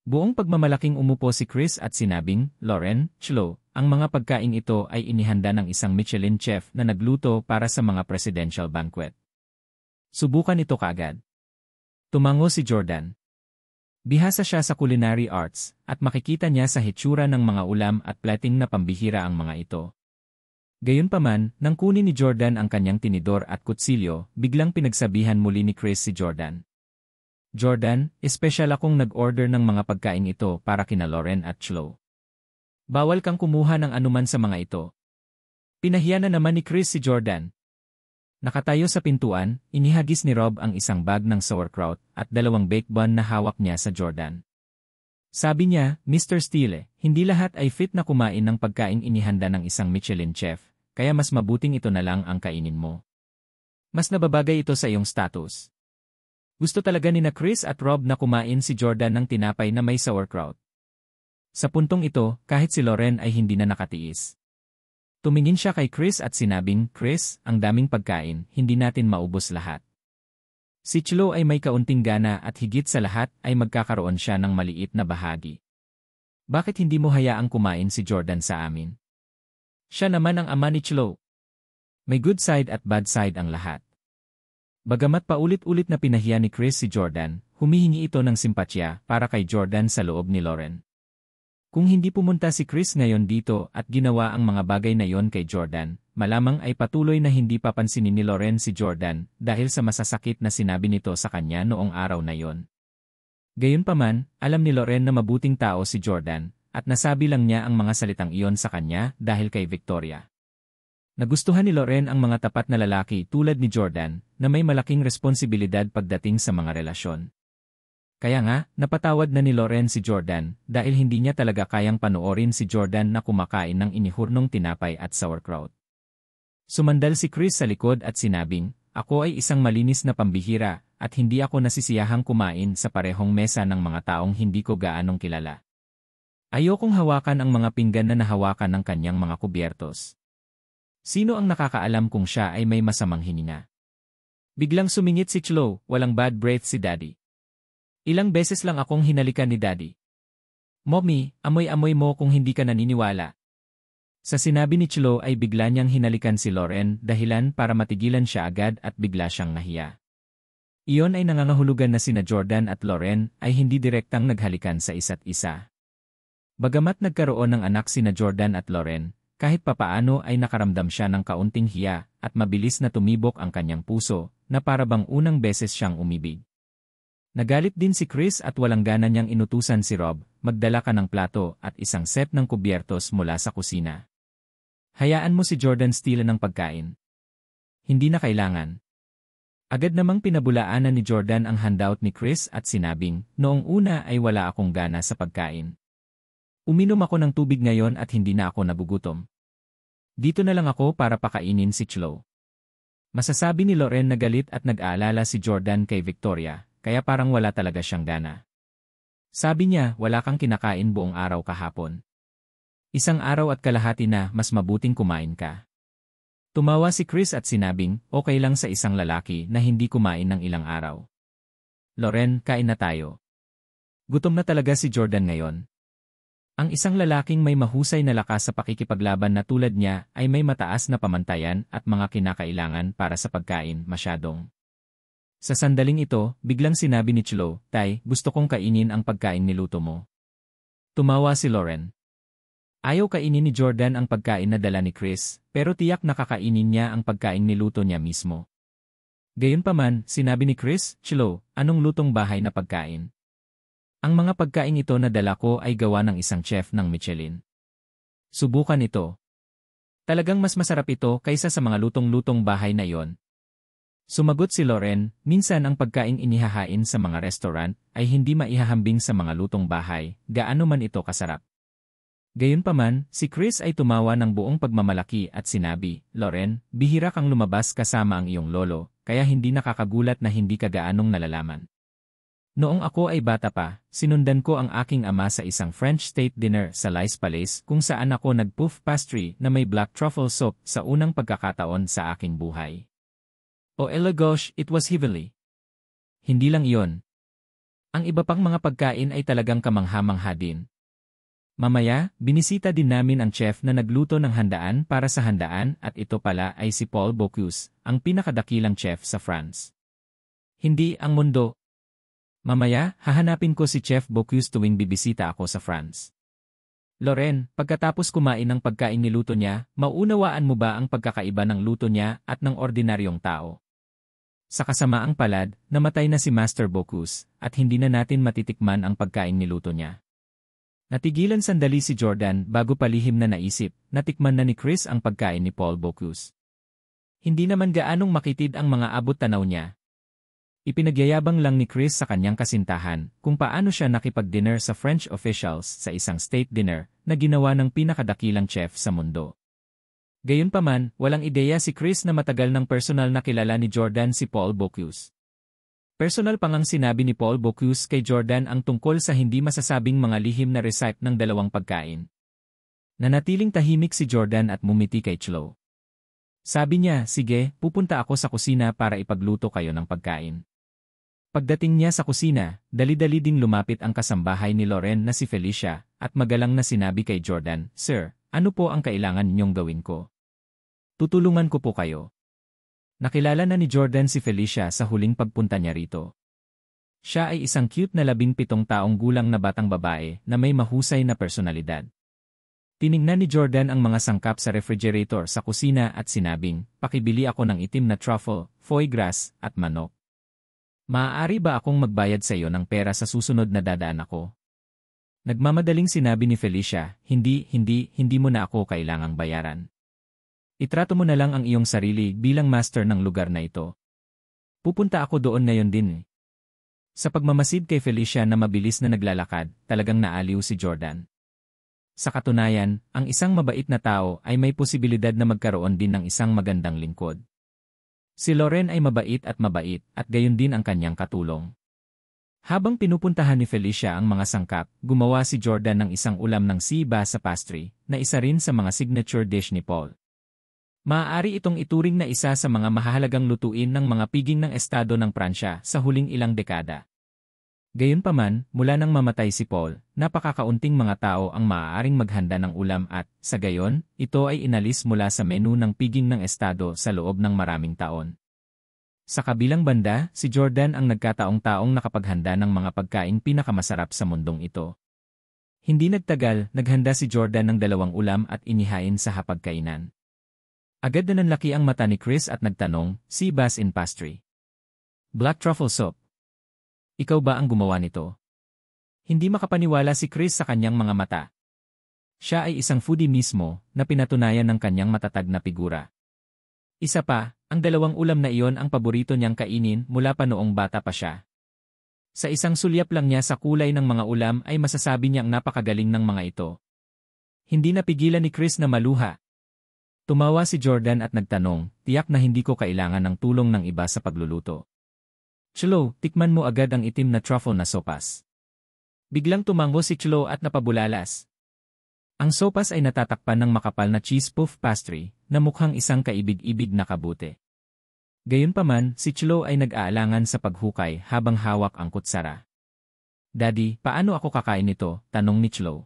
Buong pagmamalaking umupo si Chris at sinabing, "Lauren, Chloe, ang mga pagkain ito ay inihanda ng isang Michelin chef na nagluto para sa mga presidential banquet. Subukan ito kaagad. Tumango si Jordan. Bihasa siya sa culinary arts, at makikita niya sa hitsura ng mga ulam at plating na pambihira ang mga ito. Gayunpaman, nang kunin ni Jordan ang kanyang tinidor at kutsilyo, biglang pinagsabihan muli ni Chris si Jordan. Jordan, espesyal akong nag-order ng mga pagkain ito para kina Lauren at Chloe. Bawal kang kumuha ng anuman sa mga ito. Pinahiya na naman ni Chris si Jordan. Nakatayo sa pintuan, inihagis ni Rob ang isang bag ng sauerkraut at 2 baked bun na hawak niya sa Jordan. Sabi niya, Mr. Steele, hindi lahat ay fit na kumain ng pagkain inihanda ng isang Michelin chef, kaya mas mabuting ito na lang ang kainin mo. Mas nababagay ito sa iyong status. Gusto talaga ni na Chris at Rob na kumain si Jordan ng tinapay na may sauerkraut. Sa puntong ito, kahit si Lauren ay hindi na nakatiis. Tumingin siya kay Chris at sinabing, Chris, ang daming pagkain, hindi natin maubos lahat. Si Chloe ay may kaunting gana at higit sa lahat ay magkakaroon siya ng maliit na bahagi. Bakit hindi mo hayaang kumain si Jordan sa amin? Siya naman ang ama ni Chloe. May good side at bad side ang lahat. Bagamat paulit-ulit na pinahiya ni Chris si Jordan, humihingi ito ng simpatya para kay Jordan sa loob ni Lauren. Kung hindi pumunta si Chris ngayon dito at ginawa ang mga bagay na yon kay Jordan, malamang ay patuloy na hindi papansinin ni Lauren si Jordan dahil sa masasakit na sinabi nito sa kanya noong araw na yon. Gayunpaman, alam ni Lauren na mabuting tao si Jordan at nasabi lang niya ang mga salitang iyon sa kanya dahil kay Victoria. Nagustuhan ni Lauren ang mga tapat na lalaki tulad ni Jordan na may malaking responsibilidad pagdating sa mga relasyon. Kaya nga, napatawad na ni Lauren si Jordan dahil hindi niya talaga kayang panoorin si Jordan na kumakain ng inihurnong tinapay at sauerkraut. Sumandal si Chris sa likod at sinabing, ako ay isang malinis na pambihira at hindi ako nasisiyahang kumain sa parehong mesa ng mga taong hindi ko gaanong kilala. Ayokong hawakan ang mga pinggan na nahawakan ng kanyang mga kubyertos. Sino ang nakakaalam kung siya ay may masamang hininga? Biglang sumingit si Chloe, walang bad breath si Daddy. Ilang beses lang akong hinalikan ni Daddy. Mommy, amoy-amoy mo kung hindi ka naniniwala. Sa sinabi ni Chloe ay bigla niyang hinalikan si Lauren dahilan para matigilan siya agad at bigla siyang nahiya. Iyon ay nangangahulugan na sina Jordan at Lauren ay hindi direktang naghalikan sa isa't isa. Bagamat nagkaroon ng anak sina Jordan at Lauren, kahit papaano ay nakaramdam siya ng kaunting hiya at mabilis na tumibok ang kanyang puso na parabang unang beses siyang umibig. Nagalit din si Chris at walang gana niyang inutusan si Rob, magdala ka ng plato at isang set ng kubyertos mula sa kusina. Hayaan mo si Jordan Steele ng pagkain. Hindi na kailangan. Agad namang pinabulaanan ni Jordan ang handout ni Chris at sinabing, noong una ay wala akong gana sa pagkain. Uminom ako ng tubig ngayon at hindi na ako nagugutom. Dito na lang ako para pakainin si Chloe. Masasabi ni Lauren na galit at nag-aalala si Jordan kay Victoria. Kaya parang wala talaga siyang gana. Sabi niya, wala kang kinakain buong araw kahapon. Isang araw at kalahati na, mas mabuting kumain ka. Tumawa si Chris at sinabing, okay lang sa isang lalaki na hindi kumain ng ilang araw. Lauren, kain na tayo. Gutom na talaga si Jordan ngayon. Ang isang lalaking may mahusay na lakas sa pakikipaglaban na tulad niya ay may mataas na pamantayan at mga kinakailangan para sa pagkain masyadong. Sa sandaling ito, biglang sinabi ni Chloe, Tay, gusto kong kainin ang pagkain niluto mo. Tumawa si Lauren. Ayaw kainin ni Jordan ang pagkain na dala ni Chris, pero tiyak na kakainin niya ang pagkain niluto niya mismo. Gayunpaman, sinabi ni Chris, Chloe, anong lutong bahay na pagkain? Ang mga pagkain ito na dala ko ay gawa ng isang chef ng Michelin. Subukan ito. Talagang mas masarap ito kaysa sa mga lutong-lutong bahay na iyon. Sumagot si Lauren, minsan ang pagkain inihahain sa mga restaurant ay hindi maihahambing sa mga lutong bahay, gaano man ito kasarap. Gayunpaman, si Chris ay tumawa ng buong pagmamalaki at sinabi, Lauren, bihira kang lumabas kasama ang iyong lolo, kaya hindi nakakagulat na hindi ka gaanong nalalaman. Noong ako ay bata pa, sinundan ko ang aking ama sa isang French state dinner sa Lice Palace kung saan ako nag-puff pastry na may black truffle soup sa unang pagkakataon sa aking buhay. Oh gosh, it was heavenly. Hindi lang iyon. Ang iba pang mga pagkain ay talagang kamangha-mangha din. Mamaya, binisita din namin ang chef na nagluto ng handaan para sa handaan at ito pala ay si Paul Bocuse, ang pinakadakilang chef sa France. Hindi ang mundo. Mamaya, hahanapin ko si Chef Bocuse tuwing bibisita ako sa France. Loren, pagkatapos kumain ng pagkain niluto niya, mauunawaan mo ba ang pagkakaiba ng luto niya at ng ordinaryong tao? Sa kasamaang palad, namatay na si Master Bocuse, at hindi na natin matitikman ang pagkain niluto niya. Natigilan sandali si Jordan bago palihim na naisip, natikman na ni Chris ang pagkain ni Paul Bocuse. Hindi naman gaanong makitid ang mga abot tanaw niya. Ipinagyayabang lang ni Chris sa kanyang kasintahan kung paano siya nakipag-dinner sa French officials sa isang state dinner na ginawa ng pinakadakilang chef sa mundo. Gayunpaman, walang ideya si Chris na matagal ng personal na kilala ni Jordan si Paul Bocuse. Personal pang ang sinabi ni Paul Bocuse kay Jordan ang tungkol sa hindi masasabing mga lihim na recipe ng dalawang pagkain. Nanatiling tahimik si Jordan at mumiti kay Chloe. Sabi niya, sige, pupunta ako sa kusina para ipagluto kayo ng pagkain. Pagdating niya sa kusina, dali-dali ding lumapit ang kasambahay ni Loren na si Felicia at magalang na sinabi kay Jordan, Sir, ano po ang kailangan ninyong gawin ko? Tutulungan ko po kayo. Nakilala na ni Jordan si Felicia sa huling pagpunta niya rito. Siya ay isang cute na 17 taong gulang na batang babae na may mahusay na personalidad. Tiningnan ni Jordan ang mga sangkap sa refrigerator sa kusina at sinabing, pakibili ako ng itim na truffle, foie gras, at manok. Maaari ba akong magbayad sa iyo ng pera sa susunod na dadaan ako? Nagmamadaling sinabi ni Felicia, hindi mo na ako kailangang bayaran. Itrato mo na lang ang iyong sarili bilang master ng lugar na ito. Pupunta ako doon ngayon din. Sa pagmamasid kay Felicia na mabilis na naglalakad, talagang naaliw si Jordan. Sa katunayan, ang isang mabait na tao ay may posibilidad na magkaroon din ng isang magandang lingkod. Si Loren ay mabait at gayon din ang kanyang katulong. Habang pinupuntahan ni Felicia ang mga sangkap, gumawa si Jordan ng isang ulam ng sea bass sa pastry, na isa rin sa mga signature dish ni Paul. Maaari itong ituring na isa sa mga mahahalagang lutuin ng mga piging ng estado ng Pransya sa huling ilang dekada. Gayunpaman, mula nang mamatay si Paul, napakakaunting mga tao ang maaaring maghanda ng ulam at, sa gayon, ito ay inalis mula sa menu ng piging ng estado sa loob ng maraming taon. Sa kabilang banda, si Jordan ang nagkataong-taong nakapaghanda ng mga pagkaing pinakamasarap sa mundong ito. Hindi nagtagal, naghanda si Jordan ng 2 ulam at inihain sa hapagkainan. Agad na nanlaki ang mata ni Chris at nagtanong, sea bass in pastry. Black truffle soup. Ikaw ba ang gumawa nito? Hindi makapaniwala si Chris sa kanyang mga mata. Siya ay isang foodie mismo na pinatunayan ng kanyang matatag na figura. Isa pa, ang 2 ulam na iyon ang paborito niyang kainin mula pa noong bata pa siya. Sa isang sulyap lang niya sa kulay ng mga ulam ay masasabi niyang napakagaling ng mga ito. Hindi napigilan ni Chris na maluha. Tumawa si Jordan at nagtanong, tiyak na hindi ko kailangan ng tulong ng iba sa pagluluto. Chloe, tikman mo agad ang itim na truffle na sopas. Biglang tumango si Chloe at napabulalas. Ang sopas ay natatakpan ng makapal na cheese puff pastry na mukhang isang kaibig-ibig na kabute. Gayunpaman, si Chloe ay nag-aalangan sa paghukay habang hawak ang kutsara. Daddy, paano ako kakain nito? Tanong ni Chloe.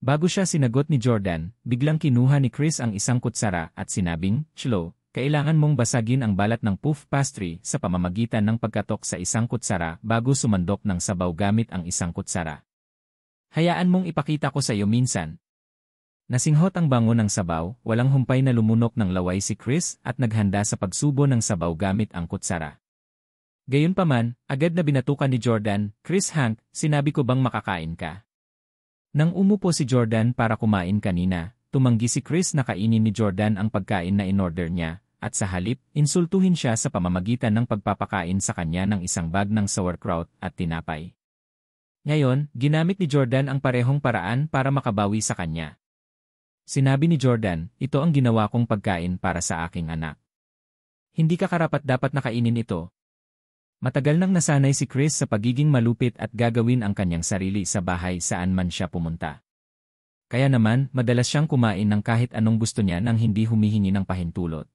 Bago siya sinagot ni Jordan, biglang kinuha ni Chris ang isang kutsara at sinabing, Chloe, kailangan mong basagin ang balat ng puff pastry sa pamamagitan ng pagkatok sa isang kutsara bago sumandok ng sabaw gamit ang isang kutsara. Hayaan mong ipakita ko sa iyo minsan. Nasinghot ang bango ng sabaw, walang humpay na lumunok ng laway si Chris at naghanda sa pagsubo ng sabaw gamit ang kutsara. Gayunpaman, agad na binatukan ni Jordan, Chris Hank, sinabi ko bang makakain ka? Nang umupo si Jordan para kumain kanina, tumanggi si Chris na kainin ni Jordan ang pagkain na in-order niya, at sa halip, insultuhin siya sa pamamagitan ng pagpapakain sa kanya ng isang bag ng sauerkraut at tinapay. Ngayon, ginamit ni Jordan ang parehong paraan para makabawi sa kanya. Sinabi ni Jordan, ito ang ginawa kong pagkain para sa aking anak. Hindi ka karapat-dapat na kainin ito. Matagal nang nasanay si Chris sa pagiging malupit at gagawin ang kanyang sarili sa bahay saan man siya pumunta. Kaya naman, madalas siyang kumain ng kahit anong gusto niya nang hindi humihingi ng pahintulot.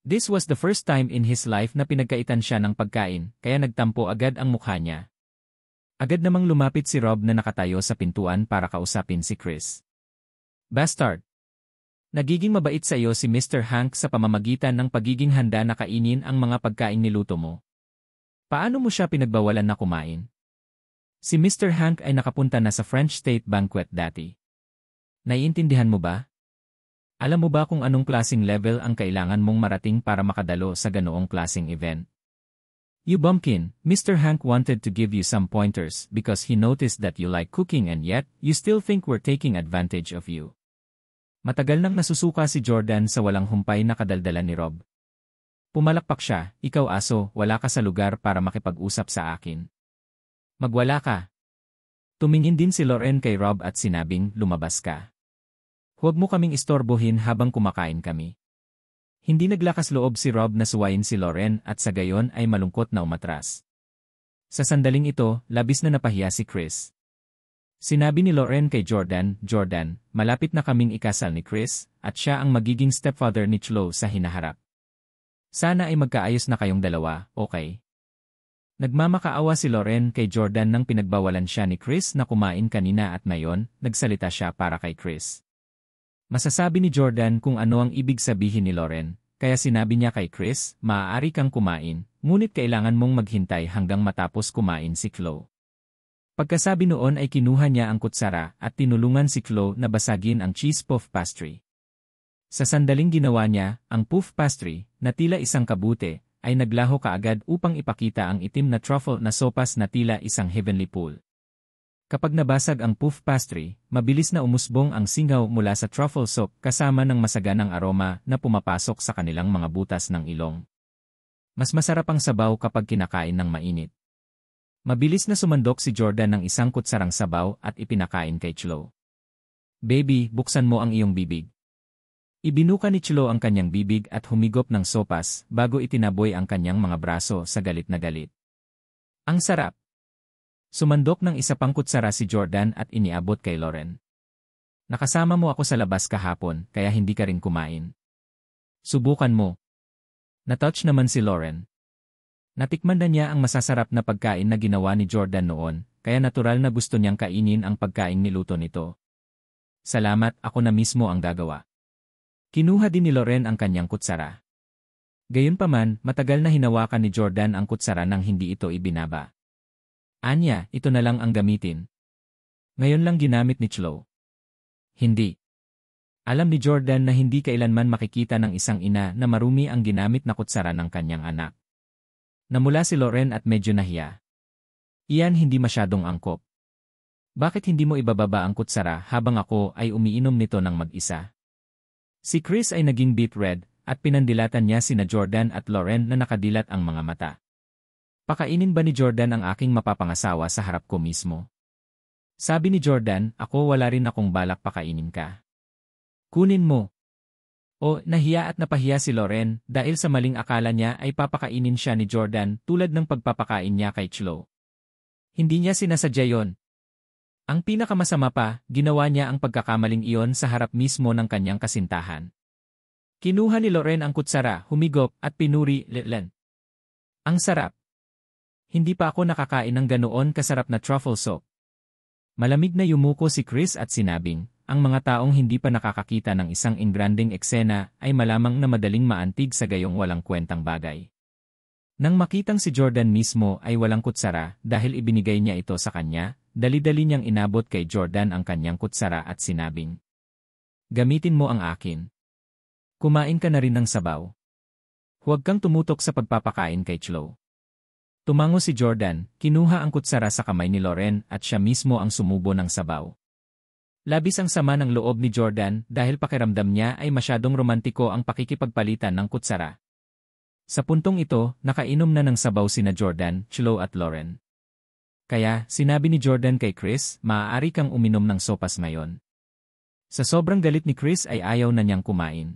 This was the first time in his life na pinagkaitan siya ng pagkain, kaya nagtampo agad ang mukha niya. Agad namang lumapit si Rob na nakatayo sa pintuan para kausapin si Chris. Bastard! Nagiging mabait sa iyo si Mr. Hank sa pamamagitan ng pagiging handa na kainin ang mga pagkain niluto mo. Paano mo siya pinagbawalan na kumain? Si Mr. Hank ay nakapunta na sa French State Banquet dati. Naiintindihan mo ba? Alam mo ba kung anong klaseng level ang kailangan mong marating para makadalo sa ganoong klaseng event? You bumpkin, Mr. Hank wanted to give you some pointers because he noticed that you like cooking and yet, you still think we're taking advantage of you. Matagal nang nasusuka si Jordan sa walang humpay na kadaldalan ni Rob. Pumalakpak siya, ikaw aso, wala ka sa lugar para makipag-usap sa akin. Magwala ka. Tumingin din si Lauren kay Rob at sinabing, lumabas ka. Huwag mo kaming istorbohin habang kumakain kami. Hindi naglakas loob si Rob na suwayin si Lauren at sa gayon ay malungkot na umatras. Sa sandaling ito, labis na napahiya si Chris. Sinabi ni Lauren kay Jordan, Jordan, malapit na kaming ikasal ni Chris at siya ang magiging stepfather ni Chloe sa hinaharap. Sana ay magkaayos na kayong dalawa, okay? Nagmamakaawa si Lauren kay Jordan nang pinagbawalan siya ni Chris na kumain kanina at ngayon, nagsalita siya para kay Chris. Masasabi ni Jordan kung ano ang ibig sabihin ni Lauren, kaya sinabi niya kay Chris, maaari kang kumain, ngunit kailangan mong maghintay hanggang matapos kumain si Chloe. Pagkasabi noon ay kinuha niya ang kutsara at tinulungan si Chloe na basagin ang cheese puff pastry. Sa sandaling ginawa niya, ang puff pastry, na tila isang kabute, ay naglaho kaagad upang ipakita ang itim na truffle na sopas na tila isang heavenly pool. Kapag nabasag ang puff pastry, mabilis na umusbong ang singaw mula sa truffle soup kasama ng masaganang aroma na pumapasok sa kanilang mga butas ng ilong. Mas masarap ang sabaw kapag kinakain ng mainit. Mabilis na sumandok si Jordan ng isang kutsarang sabaw at ipinakain kay Chloe. Baby, buksan mo ang iyong bibig. Ibinuka ni Chloe ang kanyang bibig at humigop ng sopas bago itinaboy ang kanyang mga braso sa galit na galit. Ang sarap! Sumandok ng isa pang kutsara si Jordan at iniabot kay Lauren. Nakasama mo ako sa labas kahapon kaya hindi ka rin kumain. Subukan mo. Natouch naman si Lauren. Natikman na niya ang masasarap na pagkain na ginawa ni Jordan noon, kaya natural na gusto niyang kainin ang pagkain niluto nito. Salamat, ako na mismo ang gagawa. Kinuha din ni Lauren ang kanyang kutsara. Gayunpaman, matagal na hinawakan ni Jordan ang kutsara nang hindi ito ibinaba. Anya, ito na lang ang gamitin. Ngayon lang ginamit ni Chloe. Hindi. Alam ni Jordan na hindi kailanman makikita ng isang ina na marumi ang ginamit na kutsara ng kanyang anak. Namula si Lauren at medyo nahiya. Iyan hindi masyadong angkop. Bakit hindi mo ibababa ang kutsara habang ako ay umiinom nito ng mag-isa? Si Chris ay naging beet red at pinandilatan niya sina Jordan at Lauren na nakadilat ang mga mata. Pakainin ba ni Jordan ang aking mapapangasawa sa harap ko mismo? Sabi ni Jordan, ako wala rin akong balak pakainin ka. Kunin mo. O, nahiya at napahiya si Lauren dahil sa maling akala niya ay papakainin siya ni Jordan tulad ng pagpapakain niya kay Chloe. Hindi niya sinasadya yon. Ang pinakamasama pa, ginawa niya ang pagkakamaling iyon sa harap mismo ng kanyang kasintahan. Kinuha ni Lauren ang kutsara, humigop at pinuri, Len. Ang sarap. Hindi pa ako nakakain ng ganoon kasarap na truffle soup. Malamig na yumuko si Chris at sinabing, ang mga taong hindi pa nakakakita ng isang engranding eksena ay malamang na madaling maantig sa gayong walang kwentang bagay. Nang makitang si Jordan mismo ay walang kutsara dahil ibinigay niya ito sa kanya, dali-dali niyang inabot kay Jordan ang kanyang kutsara at sinabing, gamitin mo ang akin. Kumain ka na rin ng sabaw. Huwag kang tumutok sa pagpapakain kay Chloe. Tumango si Jordan, kinuha ang kutsara sa kamay ni Lauren at siya mismo ang sumubo ng sabaw. Labis ang sama ng loob ni Jordan dahil pakiramdam niya ay masyadong romantiko ang pakikipagpalitan ng kutsara. Sa puntong ito, nakainom na ng sabaw sina Jordan, Chloe at Lauren. Kaya, sinabi ni Jordan kay Chris, maaari kang uminom ng sopas ngayon. Sa sobrang galit ni Chris ay ayaw na niyang kumain.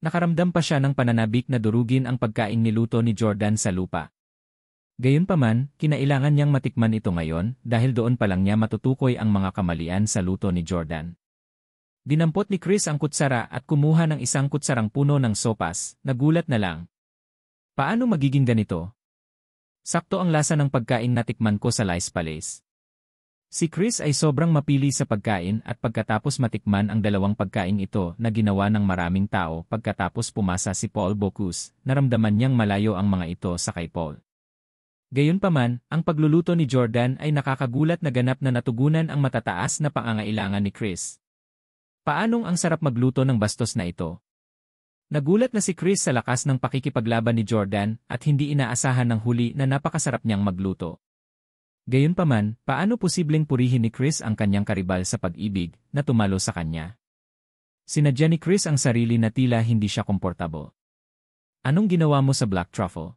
Nakaramdam pa siya ng pananabik na durugin ang pagkain niluto ni Jordan sa lupa. Gayunpaman, kinailangan niyang matikman ito ngayon dahil doon pa lang niya matutukoy ang mga kamalian sa luto ni Jordan. Dinampot ni Chris ang kutsara at kumuha ng isang kutsarang puno ng sopas, nagulat na lang. Paano magiging ganito? Sakto ang lasa ng pagkain na tikman ko sa Lice Palace. Si Chris ay sobrang mapili sa pagkain at pagkatapos matikman ang dalawang pagkain ito na ginawa ng maraming tao pagkatapos pumasa si Paul Bocuse, naramdaman niyang malayo ang mga ito sa kay Paul. Gayunpaman, ang pagluluto ni Jordan ay nakakagulat na ganap na natugunan ang matataas na pangangailangan ni Chris. Paanong ang sarap magluto ng bastos na ito? Nagulat na si Chris sa lakas ng pakikipaglaban ni Jordan at hindi inaasahan ng huli na napakasarap niyang magluto. Gayunpaman, paano posibleng purihin ni Chris ang kanyang karibal sa pag-ibig na tumalo sa kanya? Sinadya ni Chris ang sarili na tila hindi siya komportable. Anong ginawa mo sa black truffle?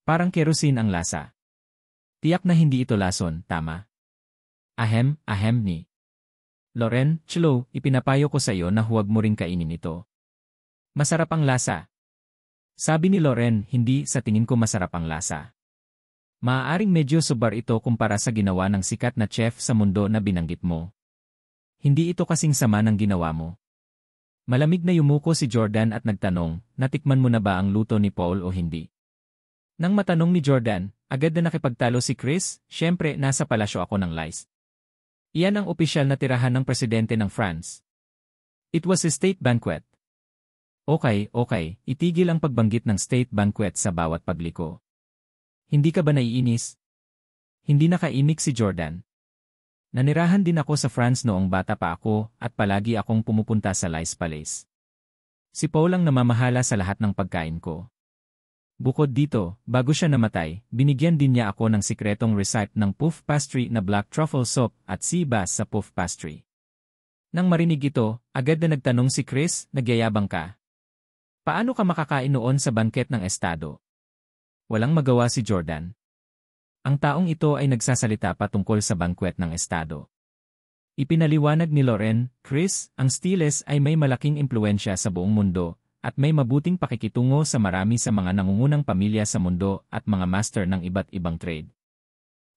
Parang kerosene ang lasa. Tiyak na hindi ito lason, tama? Ahem ni Loren, Chlo, ipinapayo ko sa iyo na huwag mo ring kainin ito. Masarap ang lasa. Sabi ni Loren, hindi sa tingin ko masarap ang lasa. Maaaring medyo sobar ito kumpara sa ginawa ng sikat na chef sa mundo na binanggit mo. Hindi ito kasing sama ng ginawa mo. Malamig na yumuko si Jordan at nagtanong, natikman mo na ba ang luto ni Paul o hindi? Nang matanong ni Jordan, agad na nakipagtalo si Chris, syempre nasa palasyo ako ng Lice. Iyan ang opisyal na tirahan ng presidente ng France. It was a state banquet. Okay, itigil ang pagbanggit ng state banquet sa bawat pagliko. Hindi ka ba naiinis? Hindi nakaimik si Jordan. Nanirahan din ako sa France noong bata pa ako at palagi akong pumupunta sa Lice Palace. Si Paul ang namamahala sa lahat ng pagkain ko. Bukod dito, bago siya namatay, binigyan din niya ako ng sikretong recipe ng puff pastry na black truffle soup at sea bass sa puff pastry. Nang marinig ito, agad na nagtanong si Chris, nagyayabang ka. Paano ka makakain noon sa banket ng estado? Walang magawa si Jordan. Ang taong ito ay nagsasalita pa tungkol sa banquet ng estado. Ipinaliwanag ni Loren, Chris, ang Stiles ay may malaking impluensya sa buong mundo, at may mabuting pakikitungo sa marami sa mga nangungunang pamilya sa mundo at mga master ng iba't ibang trade.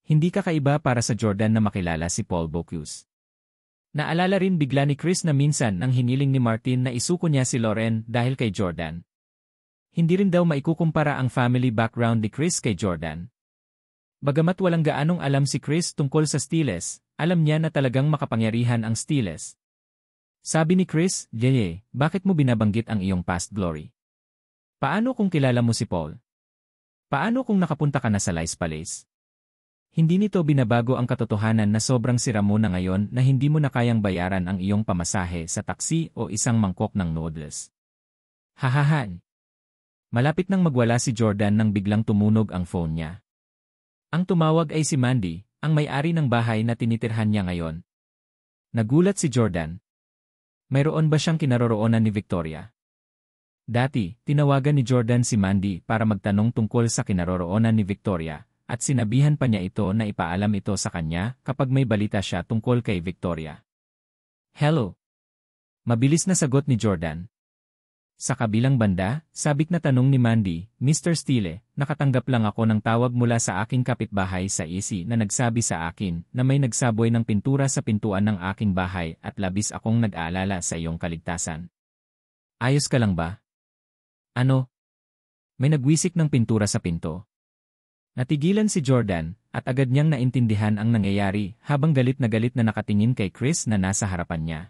Hindi kakaiba para sa Jordan na makilala si Paul Bocuse. Naalala rin bigla ni Chris na minsan nang hiniling ni Martin na isuko niya si Loren dahil kay Jordan. Hindi rin daw maikukumpara ang family background ni Chris kay Jordan. Bagamat walang gaanong alam si Chris tungkol sa Stiles, alam niya na talagang makapangyarihan ang Stiles. Sabi ni Chris, Yeye, bakit mo binabanggit ang iyong past glory? Paano kung kilala mo si Paul? Paano kung nakapunta ka na sa Lice Palace? Hindi nito binabago ang katotohanan na sobrang sira mo na ngayon na hindi mo na kayang bayaran ang iyong pamasahe sa taksi o isang mangkok ng noodles. Hahahan. Malapit nang magwala si Jordan nang biglang tumunog ang phone niya. Ang tumawag ay si Mandy, ang may-ari ng bahay na tinitirhan niya ngayon. Nagulat si Jordan. Mayroon ba siyang kinaroroonan ni Victoria? Dati, tinawagan ni Jordan si Mandy para magtanong tungkol sa kinaroroonan ni Victoria, at sinabihan pa niya ito na ipaalam ito sa kanya kapag may balita siya tungkol kay Victoria. Hello? Mabilis na sagot ni Jordan. Sa kabilang banda, sabik na tanong ni Mandy, Mr. Steele, nakatanggap lang ako ng tawag mula sa aking kapitbahay sa EC na nagsabi sa akin na may nagsaboy ng pintura sa pintuan ng aking bahay at labis akong nag-aalala sa iyong kaligtasan. Ayos ka lang ba? Ano? May nagwisik ng pintura sa pinto. Natigilan si Jordan at agad niyang naintindihan ang nangyayari habang galit na nakatingin kay Chris na nasa harapan niya.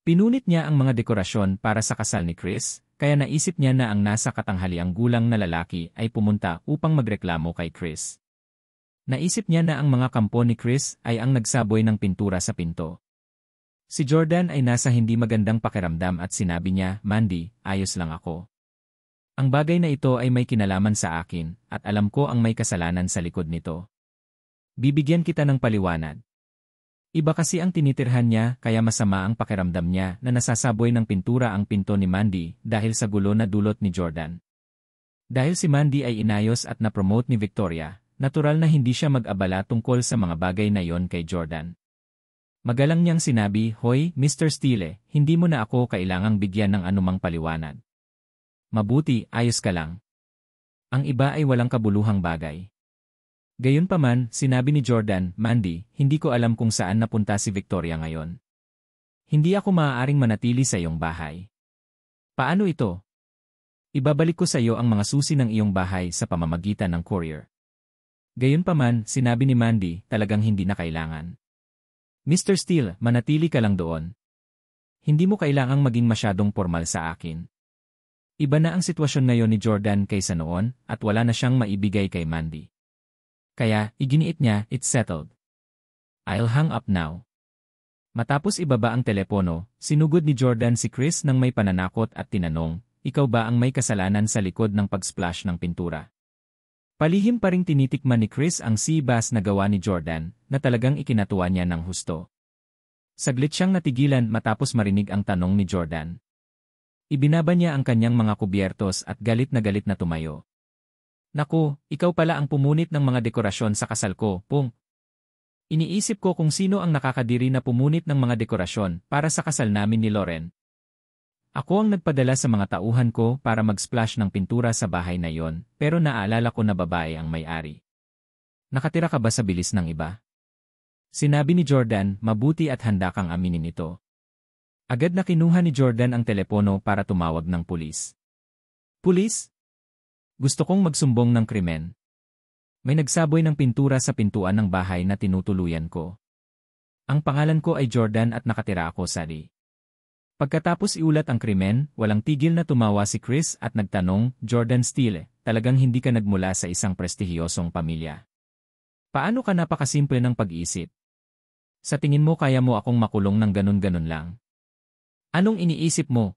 Pinunit niya ang mga dekorasyon para sa kasal ni Chris, kaya naisip niya na ang nasa katanghaliang gulang na lalaki ay pumunta upang magreklamo kay Chris. Naisip niya na ang mga kampo ni Chris ay ang nagsaboy ng pintura sa pinto. Si Jordan ay nasa hindi magandang pakiramdam at sinabi niya, Mandy, ayos lang ako. Ang bagay na ito ay may kinalaman sa akin at alam ko ang may kasalanan sa likod nito. Bibigyan kita ng paliwanag. Iba kasi ang tinitirhan niya kaya masama ang pakiramdam niya na nasasaboy ng pintura ang pinto ni Mandy dahil sa gulo na dulot ni Jordan. Dahil si Mandy ay inayos at na-promote ni Victoria, natural na hindi siya mag-abala tungkol sa mga bagay na yon kay Jordan. Magalang niyang sinabi, Hoy, Mr. Steele, hindi mo na ako kailangang bigyan ng anumang paliwanag. Mabuti, ayos ka lang. Ang iba ay walang kabuluhang bagay. Gayunpaman, sinabi ni Jordan, Mandy, hindi ko alam kung saan napunta si Victoria ngayon. Hindi ako maaaring manatili sa iyong bahay. Paano ito? Ibabalik ko sa iyo ang mga susi ng iyong bahay sa pamamagitan ng courier. Gayunpaman, sinabi ni Mandy, talagang hindi na kailangan. Mr. Steele, manatili ka lang doon. Hindi mo kailangang maging masyadong formal sa akin. Iba na ang sitwasyon ngayon ni Jordan kaysa noon at wala na siyang maibigay kay Mandy. Kaya, iginiit niya, it's settled. I'll hang up now. Matapos ibaba ang telepono, sinugod ni Jordan si Chris nang may pananakot at tinanong, ikaw ba ang may kasalanan sa likod ng pag-splash ng pintura? Palihim pa ring tinitikman ni Chris ang sea bass na gawa ni Jordan, na talagang ikinatuwa niya ng husto. Saglit siyang natigilan matapos marinig ang tanong ni Jordan. Ibinaba niya ang kanyang mga kubyertos at galit na tumayo. Naku, ikaw pala ang pumunit ng mga dekorasyon sa kasal ko, Pung. Iniisip ko kung sino ang nakakadiri na pumunit ng mga dekorasyon para sa kasal namin ni Loren. Ako ang nagpadala sa mga tauhan ko para mag-splash ng pintura sa bahay na yon, pero naalala ko na babae ang may-ari. Nakatira ka ba sa bilis ng iba? Sinabi ni Jordan, mabuti at handa kang aminin ito. Agad na kinuha ni Jordan ang telepono para tumawag ng pulis. Pulis? Gusto kong magsumbong ng krimen. May nagsaboy ng pintura sa pintuan ng bahay na tinutuluyan ko. Ang pangalan ko ay Jordan at nakatira ako sa di. Pagkatapos iulat ang krimen, walang tigil na tumawa si Chris at nagtanong, Jordan Steele, talagang hindi ka nagmula sa isang prestihiyosong pamilya. Paano ka napakasimple ng pag-iisip? Sa tingin mo kaya mo akong makulong ng ganun-ganun lang? Anong iniisip mo?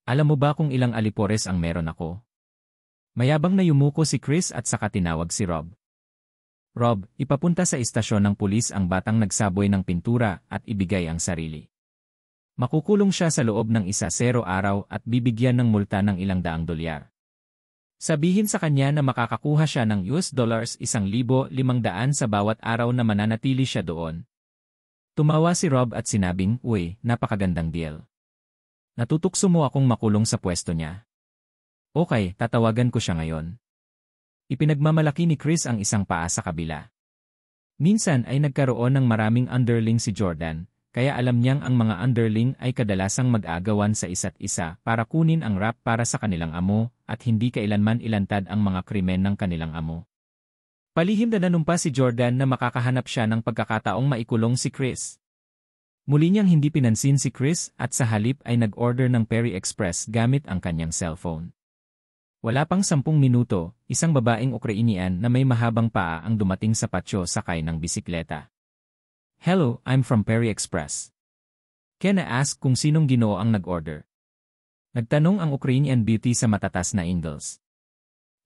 Alam mo ba kung ilang alipores ang meron ako? Mayabang na yumuko si Chris at saka tinawag si Rob. Rob, ipapunta sa istasyon ng pulis ang batang nagsaboy ng pintura at ibigay ang sarili. Makukulong siya sa loob ng 1-0 araw at bibigyan ng multa ng $100. Sabihin sa kanya na makakakuha siya ng $1,500 sa bawat araw na mananatili siya doon. Tumawa si Rob at sinabing, uy, napakagandang deal. Natutukso mo akong makulong sa pwesto niya. Okay, tatawagan ko siya ngayon. Ipinagmamalaki ni Chris ang isang paa sa kabila. Minsan ay nagkaroon ng maraming underling si Jordan, kaya alam niyang ang mga underling ay kadalasang mag-aagawan sa isa't isa para kunin ang rap para sa kanilang amo at hindi kailanman ilantad ang mga krimen ng kanilang amo. Palihim na nanumpa si Jordan na makakahanap siya ng pagkakataong maikulong si Chris. Muli niyang hindi pinansin si Chris at sa halip ay nag-order ng Perry Express gamit ang kanyang cellphone. Wala pang 10 minuto, isang babaeng Ukrainian na may mahabang paa ang dumating sa patio sakay ng bisikleta. Hello, I'm from Perry Express. Can I ask kung sinong Ginoo ang nag-order? Nagtanong ang Ukrainian beauty sa matatas na angles.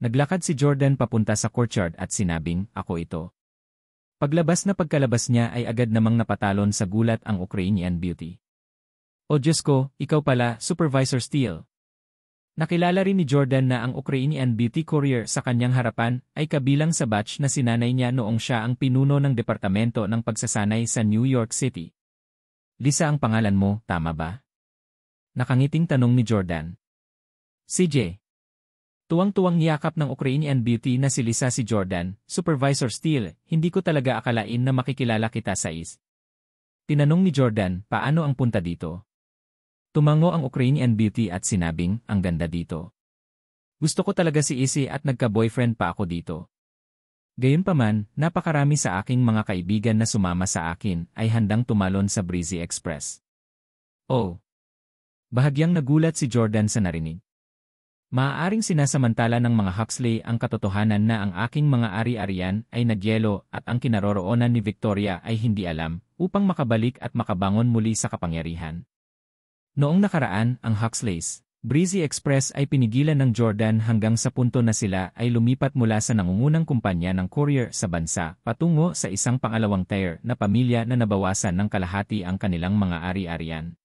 Naglakad si Jordan papunta sa courtyard at sinabing, ako ito. Paglabas na pagkalabas niya ay agad namang napatalon sa gulat ang Ukrainian beauty. O Diyos ko, ikaw pala, Supervisor Steele. Nakilala rin ni Jordan na ang Ukrainian beauty courier sa kanyang harapan ay kabilang sa batch na sinanay niya noong siya ang pinuno ng Departamento ng Pagsasanay sa New York City. Lisa ang pangalan mo, tama ba? Nakangiting tanong ni Jordan. CJ. Tuwang-tuwang niyakap ng Ukrainian beauty na si Lisa si Jordan, Supervisor Steele, hindi ko talaga akalain na makikilala kita sa is. Tinanong ni Jordan, paano ang punta dito? Tumango ang Ukrainian beauty at sinabing, ang ganda dito. Gusto ko talaga si Izzy at nagka-boyfriend pa ako dito. Gayunpaman, napakarami sa aking mga kaibigan na sumama sa akin ay handang tumalon sa Breezy Express. Oh! Bahagyang nagulat si Jordan sa narinig. Maaaring sinasamantala ng mga Huxley ang katotohanan na ang aking mga ari-arian ay nagyelo at ang kinaroroonan ni Victoria ay hindi alam upang makabalik at makabangon muli sa kapangyarihan. Noong nakaraan, ang Huxleys, Breezy Express ay pinigilan ng Jordan hanggang sa punto na sila ay lumipat mula sa nangungunang kumpanya ng courier sa bansa patungo sa isang pangalawang tier na pamilya na nabawasan ng kalahati ang kanilang mga ari-arian.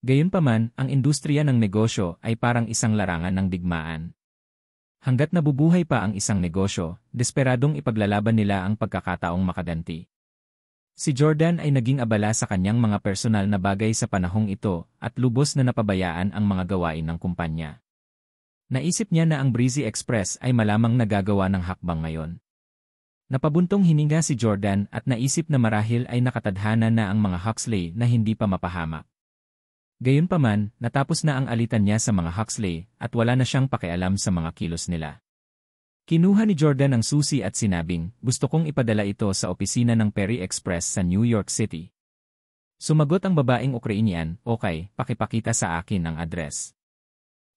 Gayunpaman, ang industriya ng negosyo ay parang isang larangan ng digmaan. Hanggat nabubuhay pa ang isang negosyo, desperadong ipaglalaban nila ang pagkakataong makaganti. Si Jordan ay naging abala sa kanyang mga personal na bagay sa panahong ito at lubos na napabayaan ang mga gawain ng kumpanya. Naisip niya na ang Breezy Express ay malamang nagagawa ng hakbang ngayon. Napabuntong hininga si Jordan at naisip na marahil ay nakatadhana na ang mga Huxley na hindi pa mapahamak. Gayunpaman, natapos na ang alitan niya sa mga Huxley at wala na siyang pakialam sa mga kilos nila. Kinuha ni Jordan ang susi at sinabing, gusto kong ipadala ito sa opisina ng Perry Express sa New York City. Sumagot ang babaeng Ukrainian, okay, pakipakita sa akin ang address.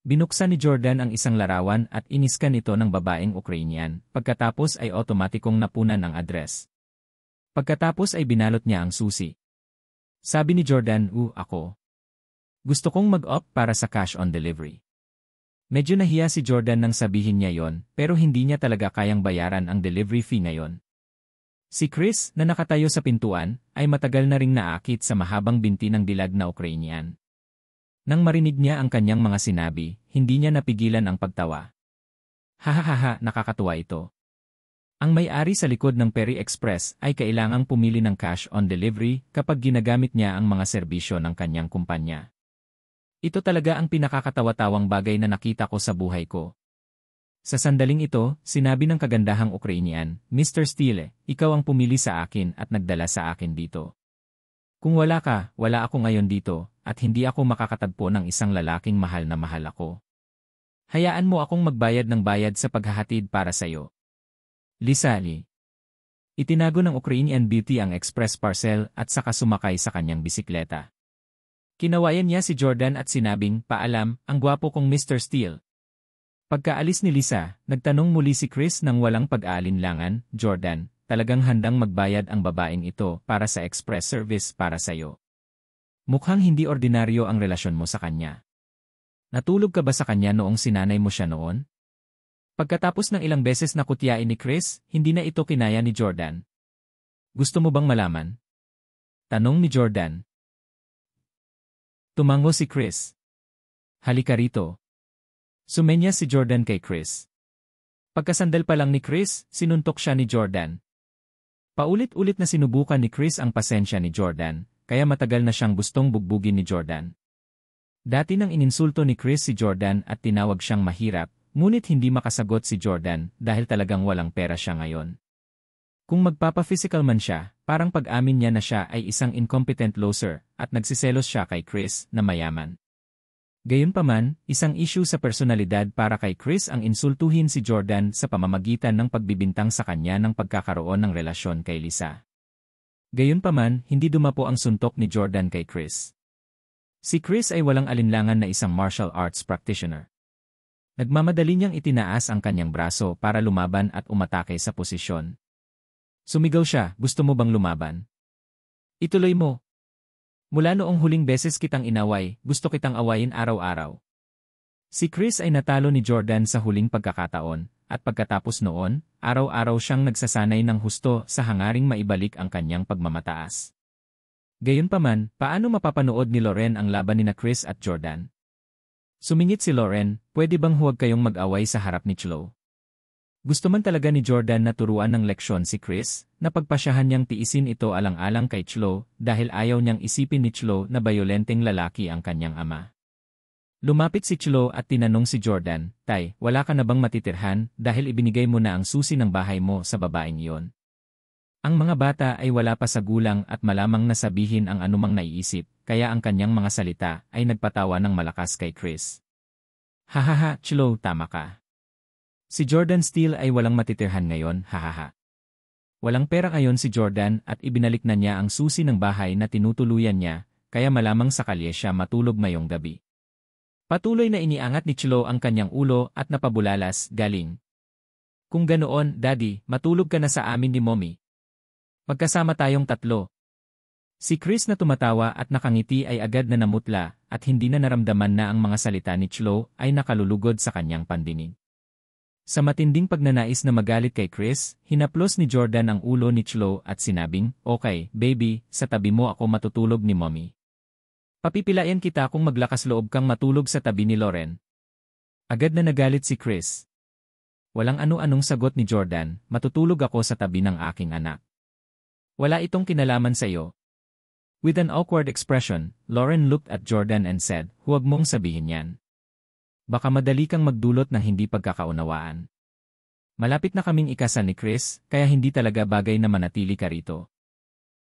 Binuksan ni Jordan ang isang larawan at iniskan ito ng babaeng Ukrainian, pagkatapos ay otomatikong napunan ang address. Pagkatapos ay binalot niya ang susi. Sabi ni Jordan, ako. Gusto kong mag-opt para sa cash on delivery. Medyo nahiya si Jordan nang sabihin niya yon, pero hindi niya talaga kayang bayaran ang delivery fee ngayon. Si Chris, na nakatayo sa pintuan, ay matagal na ring naakit sa mahabang binti ng dilag na Ukrainian. Nang marinig niya ang kanyang mga sinabi, hindi niya napigilan ang pagtawa. Hahaha, nakakatuwa ito. Ang may-ari sa likod ng Perry Express ay kailangang pumili ng cash on delivery kapag ginagamit niya ang mga serbisyo ng kanyang kumpanya. Ito talaga ang pinakakatawa-tawang bagay na nakita ko sa buhay ko. Sa sandaling ito, sinabi ng kagandahang Ukrainian, Mr. Steele, ikaw ang pumili sa akin at nagdala sa akin dito. Kung wala ka, wala ako ngayon dito, at hindi ako makakatagpo ng isang lalaking mahal na mahal ako. Hayaan mo akong magbayad ng bayad sa paghahatid para sa'yo. Lisa Lee. Itinago ng Ukrainian beauty ang express parcel at saka sumakay sa kanyang bisikleta. Kinawayan niya si Jordan at sinabing, paalam, ang gwapo kong Mr. Steele. Pagkaalis ni Lisa, nagtanong muli si Chris ng walang pag-aalinlangan, Jordan, talagang handang magbayad ang babaeng ito para sa express service para sa'yo. Mukhang hindi ordinaryo ang relasyon mo sa kanya. Natulog ka ba sa kanya noong sinanay mo siya noon? Pagkatapos ng ilang beses na kutyain ni Chris, hindi na ito kinaya ni Jordan. Gusto mo bang malaman? Tanong ni Jordan. Tumango si Chris. Halika rito. Sumenya si Jordan kay Chris. Pagkasandal pa lang ni Chris, sinuntok siya ni Jordan. Paulit-ulit na sinubukan ni Chris ang pasensya ni Jordan, kaya matagal na siyang gustong bugbugin ni Jordan. Dati nang ininsulto ni Chris si Jordan at tinawag siyang mahirap, ngunit hindi makasagot si Jordan dahil talagang walang pera siya ngayon. Kung magpapa-physical man siya, parang pag-amin niya na siya ay isang incompetent loser at nagsiselos siya kay Chris na mayaman. Gayunpaman, isang issue sa personalidad para kay Chris ang insultuhin si Jordan sa pamamagitan ng pagbibintang sa kanya ng pagkakaroon ng relasyon kay Lisa. Gayunpaman, hindi dumapo ang suntok ni Jordan kay Chris. Si Chris ay walang alinlangan na isang martial arts practitioner. Nagmamadali niyang itinaas ang kanyang braso para lumaban at umatake sa posisyon. Sumigaw siya, gusto mo bang lumaban? Ituloy mo. Mula noong huling beses kitang inaway, gusto kitang awayin araw-araw. Si Chris ay natalo ni Jordan sa huling pagkakataon, at pagkatapos noon, araw-araw siyang nagsasanay ng husto sa hangaring maibalik ang kanyang pagmamataas. Gayunpaman, paano mapapanood ni Loren ang laban nina Chris at Jordan? Sumingit si Loren, pwede bang huwag kayong mag-away sa harap ni Chloe? Gusto man talaga ni Jordan na turuan ng leksyon si Chris, na pagpasyahan niyang tiisin ito alang-alang kay Chloe dahil ayaw niyang isipin ni Chloe na bayolenteng lalaki ang kanyang ama. Lumapit si Chloe at tinanong si Jordan, Tay, wala ka na bang matitirhan dahil ibinigay mo na ang susi ng bahay mo sa babaeng iyon? Ang mga bata ay wala pa sa gulang at malamang nasabihin ang anumang naiisip, kaya ang kanyang mga salita ay nagpatawa ng malakas kay Chris. Hahaha, Chloe, tama ka. Si Jordan Steele ay walang matitirhan ngayon, hahaha. Walang pera ngayon si Jordan at ibinalik na niya ang susi ng bahay na tinutuluyan niya, kaya malamang sa kalye siya matulog mayong gabi. Patuloy na iniangat ni Chloe ang kanyang ulo at napabulalas, galing. Kung ganoon, Daddy, matulog ka na sa amin ni Mommy. Magkasama tayong tatlo. Si Chris na tumatawa at nakangiti ay agad na namutla at hindi na naramdaman na ang mga salita ni Chloe ay nakalulugod sa kanyang pandinig. Sa matinding pagnanais na magalit kay Chris, hinaplos ni Jordan ang ulo ni Chloe at sinabing, Okay, baby, sa tabi mo ako matutulog ni Mommy. Papipilayan kita kung maglakas loob kang matulog sa tabi ni Loren. Agad na nagalit si Chris. Walang ano-anong sagot ni Jordan, matutulog ako sa tabi ng aking anak. Wala itong kinalaman sa iyo. With an awkward expression, Loren looked at Jordan and said, Huwag mong sabihin yan. Baka madali kang magdulot ng hindi pagkakaunawaan. Malapit na kaming ikasal ni Chris, kaya hindi talaga bagay na manatili ka rito.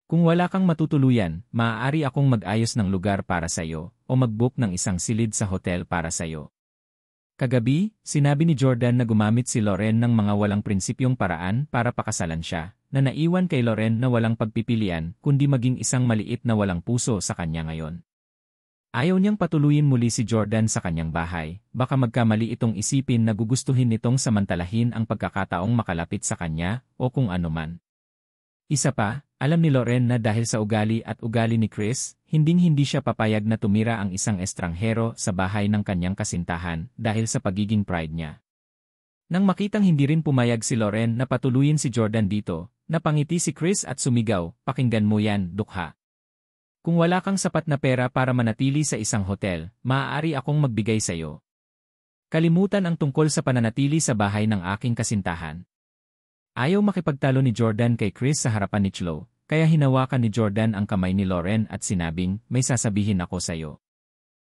Kung wala kang matutuluyan, maaari akong mag-ayos ng lugar para sa iyo, o mag-book ng isang silid sa hotel para sa iyo. Kagabi, sinabi ni Jordan na gumamit si Loren ng mga walang prinsipyong paraan para pakasalan siya, na naiwan kay Loren na walang pagpipilian kundi maging isang maliit na walang puso sa kanya ngayon. Ayaw niyang patuluyin muli si Jordan sa kanyang bahay, baka magkamali itong isipin na gugustuhin nitong samantalahin ang pagkakataong makalapit sa kanya o kung anuman. Isa pa, alam ni Loren na dahil sa ugali at ugali ni Chris, hinding-hindi siya papayag na tumira ang isang estranghero sa bahay ng kanyang kasintahan dahil sa pagiging pride niya. Nang makitang hindi rin pumayag si Loren na patuluyin si Jordan dito, napangiti si Chris at sumigaw, "Pakinggan mo yan, dukha. Kung wala kang sapat na pera para manatili sa isang hotel, maaari akong magbigay sa iyo. Kalimutan ang tungkol sa pananatili sa bahay ng aking kasintahan." Ayaw makipagtalo ni Jordan kay Chris sa harapan ni Chloe, kaya hinawakan ni Jordan ang kamay ni Loren at sinabing, "May sasabihin ako sa iyo."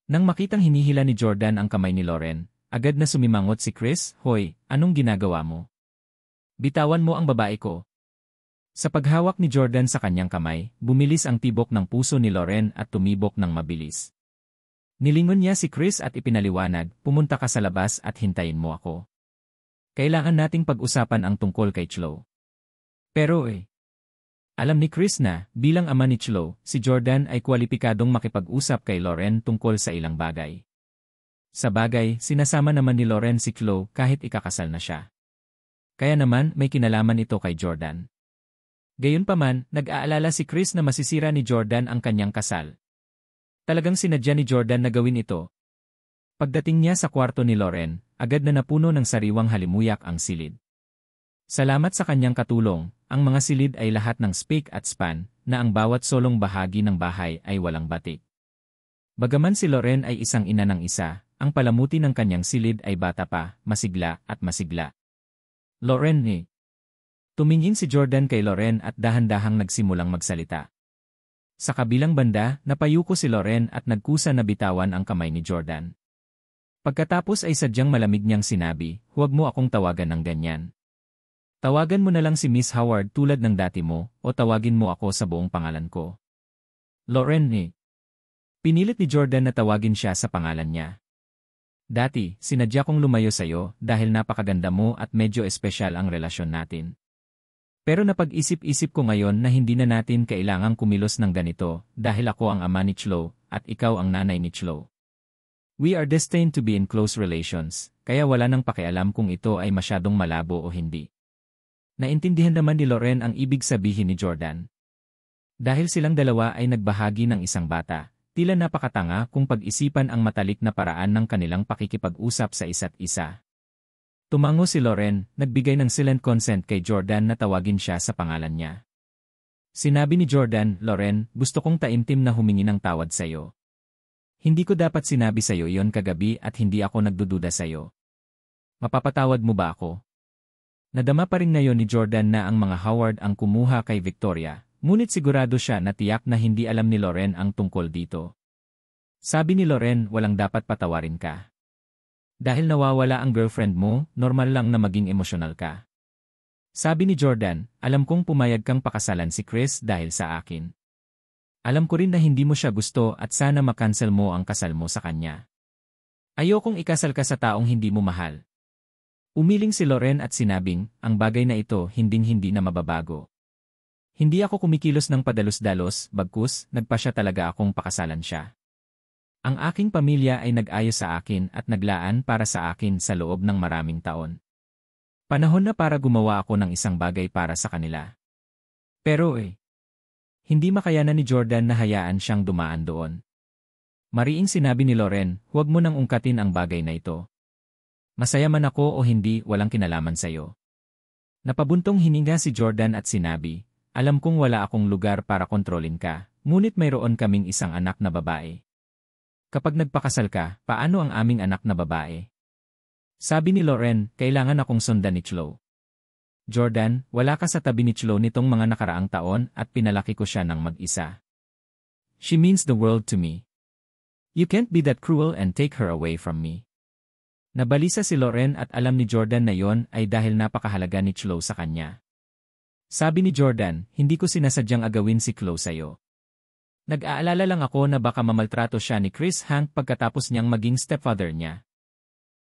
Nang makitang hinihila ni Jordan ang kamay ni Loren, agad na sumimangot si Chris, "Hoy, anong ginagawa mo? Bitawan mo ang babae ko." Sa paghawak ni Jordan sa kanyang kamay, bumilis ang tibok ng puso ni Loren at tumibok ng mabilis. Nilingon niya si Chris at ipinaliwanag, "Pumunta ka sa labas at hintayin mo ako. Kailangan nating pag-usapan ang tungkol kay Chloe." Pero alam ni Chris na, bilang ama ni Chloe, si Jordan ay kwalipikadong makipag-usap kay Loren tungkol sa ilang bagay. Sa bagay, sinasama naman ni Loren si Chloe kahit ikakasal na siya. Kaya naman may kinalaman ito kay Jordan. Gayunpaman, nag-aalala si Chris na masisira ni Jordan ang kanyang kasal. Talagang sinadya ni Jordan na gawin ito. Pagdating niya sa kwarto ni Loren, agad na napuno ng sariwang halimuyak ang silid. Salamat sa kanyang katulong, ang mga silid ay lahat ng spick at span, na ang bawat solong bahagi ng bahay ay walang batik. Bagaman si Loren ay isang ina ng isa, ang palamuti ng kanyang silid ay bata pa, masigla at masigla. "Loren." Tumingin si Jordan kay Loren at dahan-dahang nagsimulang magsalita. Sa kabilang banda, napayuko si Loren at nagkusa na bitawan ang kamay ni Jordan. Pagkatapos ay sadyang malamig niyang sinabi, "Huwag mo akong tawagan ng ganyan. Tawagan mo na lang si Miss Howard tulad ng dati mo, o tawagin mo ako sa buong pangalan ko." "Loren." Pinilit ni Jordan na tawagin siya sa pangalan niya. "Dati, sinadya kong lumayo sa'yo dahil napakaganda mo at medyo espesyal ang relasyon natin. Pero napag-isip-isip ko ngayon na hindi na natin kailangang kumilos ng ganito dahil ako ang ama ni Chloe at ikaw ang nanay ni Chloe. We are destined to be in close relations, kaya wala nang pakialam kung ito ay masyadong malabo o hindi." Naintindihan naman ni Loren ang ibig sabihin ni Jordan. Dahil silang dalawa ay nagbahagi ng isang bata, tila napakatanga kung pag-isipan ang matalik na paraan ng kanilang pakikipag-usap sa isa't isa. Tumango si Loren, nagbigay ng silent consent kay Jordan na tawagin siya sa pangalan niya. Sinabi ni Jordan, "Loren, gusto kong taimtim na humingi ng tawad sa'yo. Hindi ko dapat sinabi sa'yo yon kagabi at hindi ako nagdududa sa'yo. Mapapatawad mo ba ako?" Nadama pa rin ngayon ni Jordan na ang mga Howard ang kumuha kay Victoria, ngunit sigurado siya na tiyak na hindi alam ni Loren ang tungkol dito. Sabi ni Loren, "Walang dapat patawarin ka. Dahil nawawala ang girlfriend mo, normal lang na maging emosyonal ka." Sabi ni Jordan, "Alam kong pumayag kang pakasalan si Chris dahil sa akin. Alam ko rin na hindi mo siya gusto at sana makancel mo ang kasal mo sa kanya. Ayokong ikasal ka sa taong hindi mo mahal." Umiling si Loren at sinabing, "Ang bagay na ito hinding-hindi na mababago. Hindi ako kumikilos ng padalos-dalos, bagkus, nagpasya talaga akong pakasalan siya. Ang aking pamilya ay nag-ayos sa akin at naglaan para sa akin sa loob ng maraming taon. Panahon na para gumawa ako ng isang bagay para sa kanila." Pero hindi makayanan ni Jordan na hayaan siyang dumaan doon. Mariing sinabi ni Loren, "Huwag mo nang ungkatin ang bagay na ito. Masaya man ako o hindi, walang kinalaman sa'yo." Napabuntong hininga si Jordan at sinabi, "Alam kong wala akong lugar para kontrolin ka, ngunit mayroon kaming isang anak na babae. Kapag nagpakasal ka, paano ang aming anak na babae?" Sabi ni Loren, "Kailangan akong sundan ni Chloe. Jordan, wala ka sa tabi ni Chloe nitong mga nakaraang taon at pinalaki ko siya ng mag-isa. She means the world to me. You can't be that cruel and take her away from me." Nabalisa si Loren at alam ni Jordan na yon ay dahil napakahalaga ni Chloe sa kanya. Sabi ni Jordan, "Hindi ko sinasadyang agawin si Chloe sa'yo. Nag-aalala lang ako na baka mamaltrato siya ni Chris Hank pagkatapos niyang maging stepfather niya.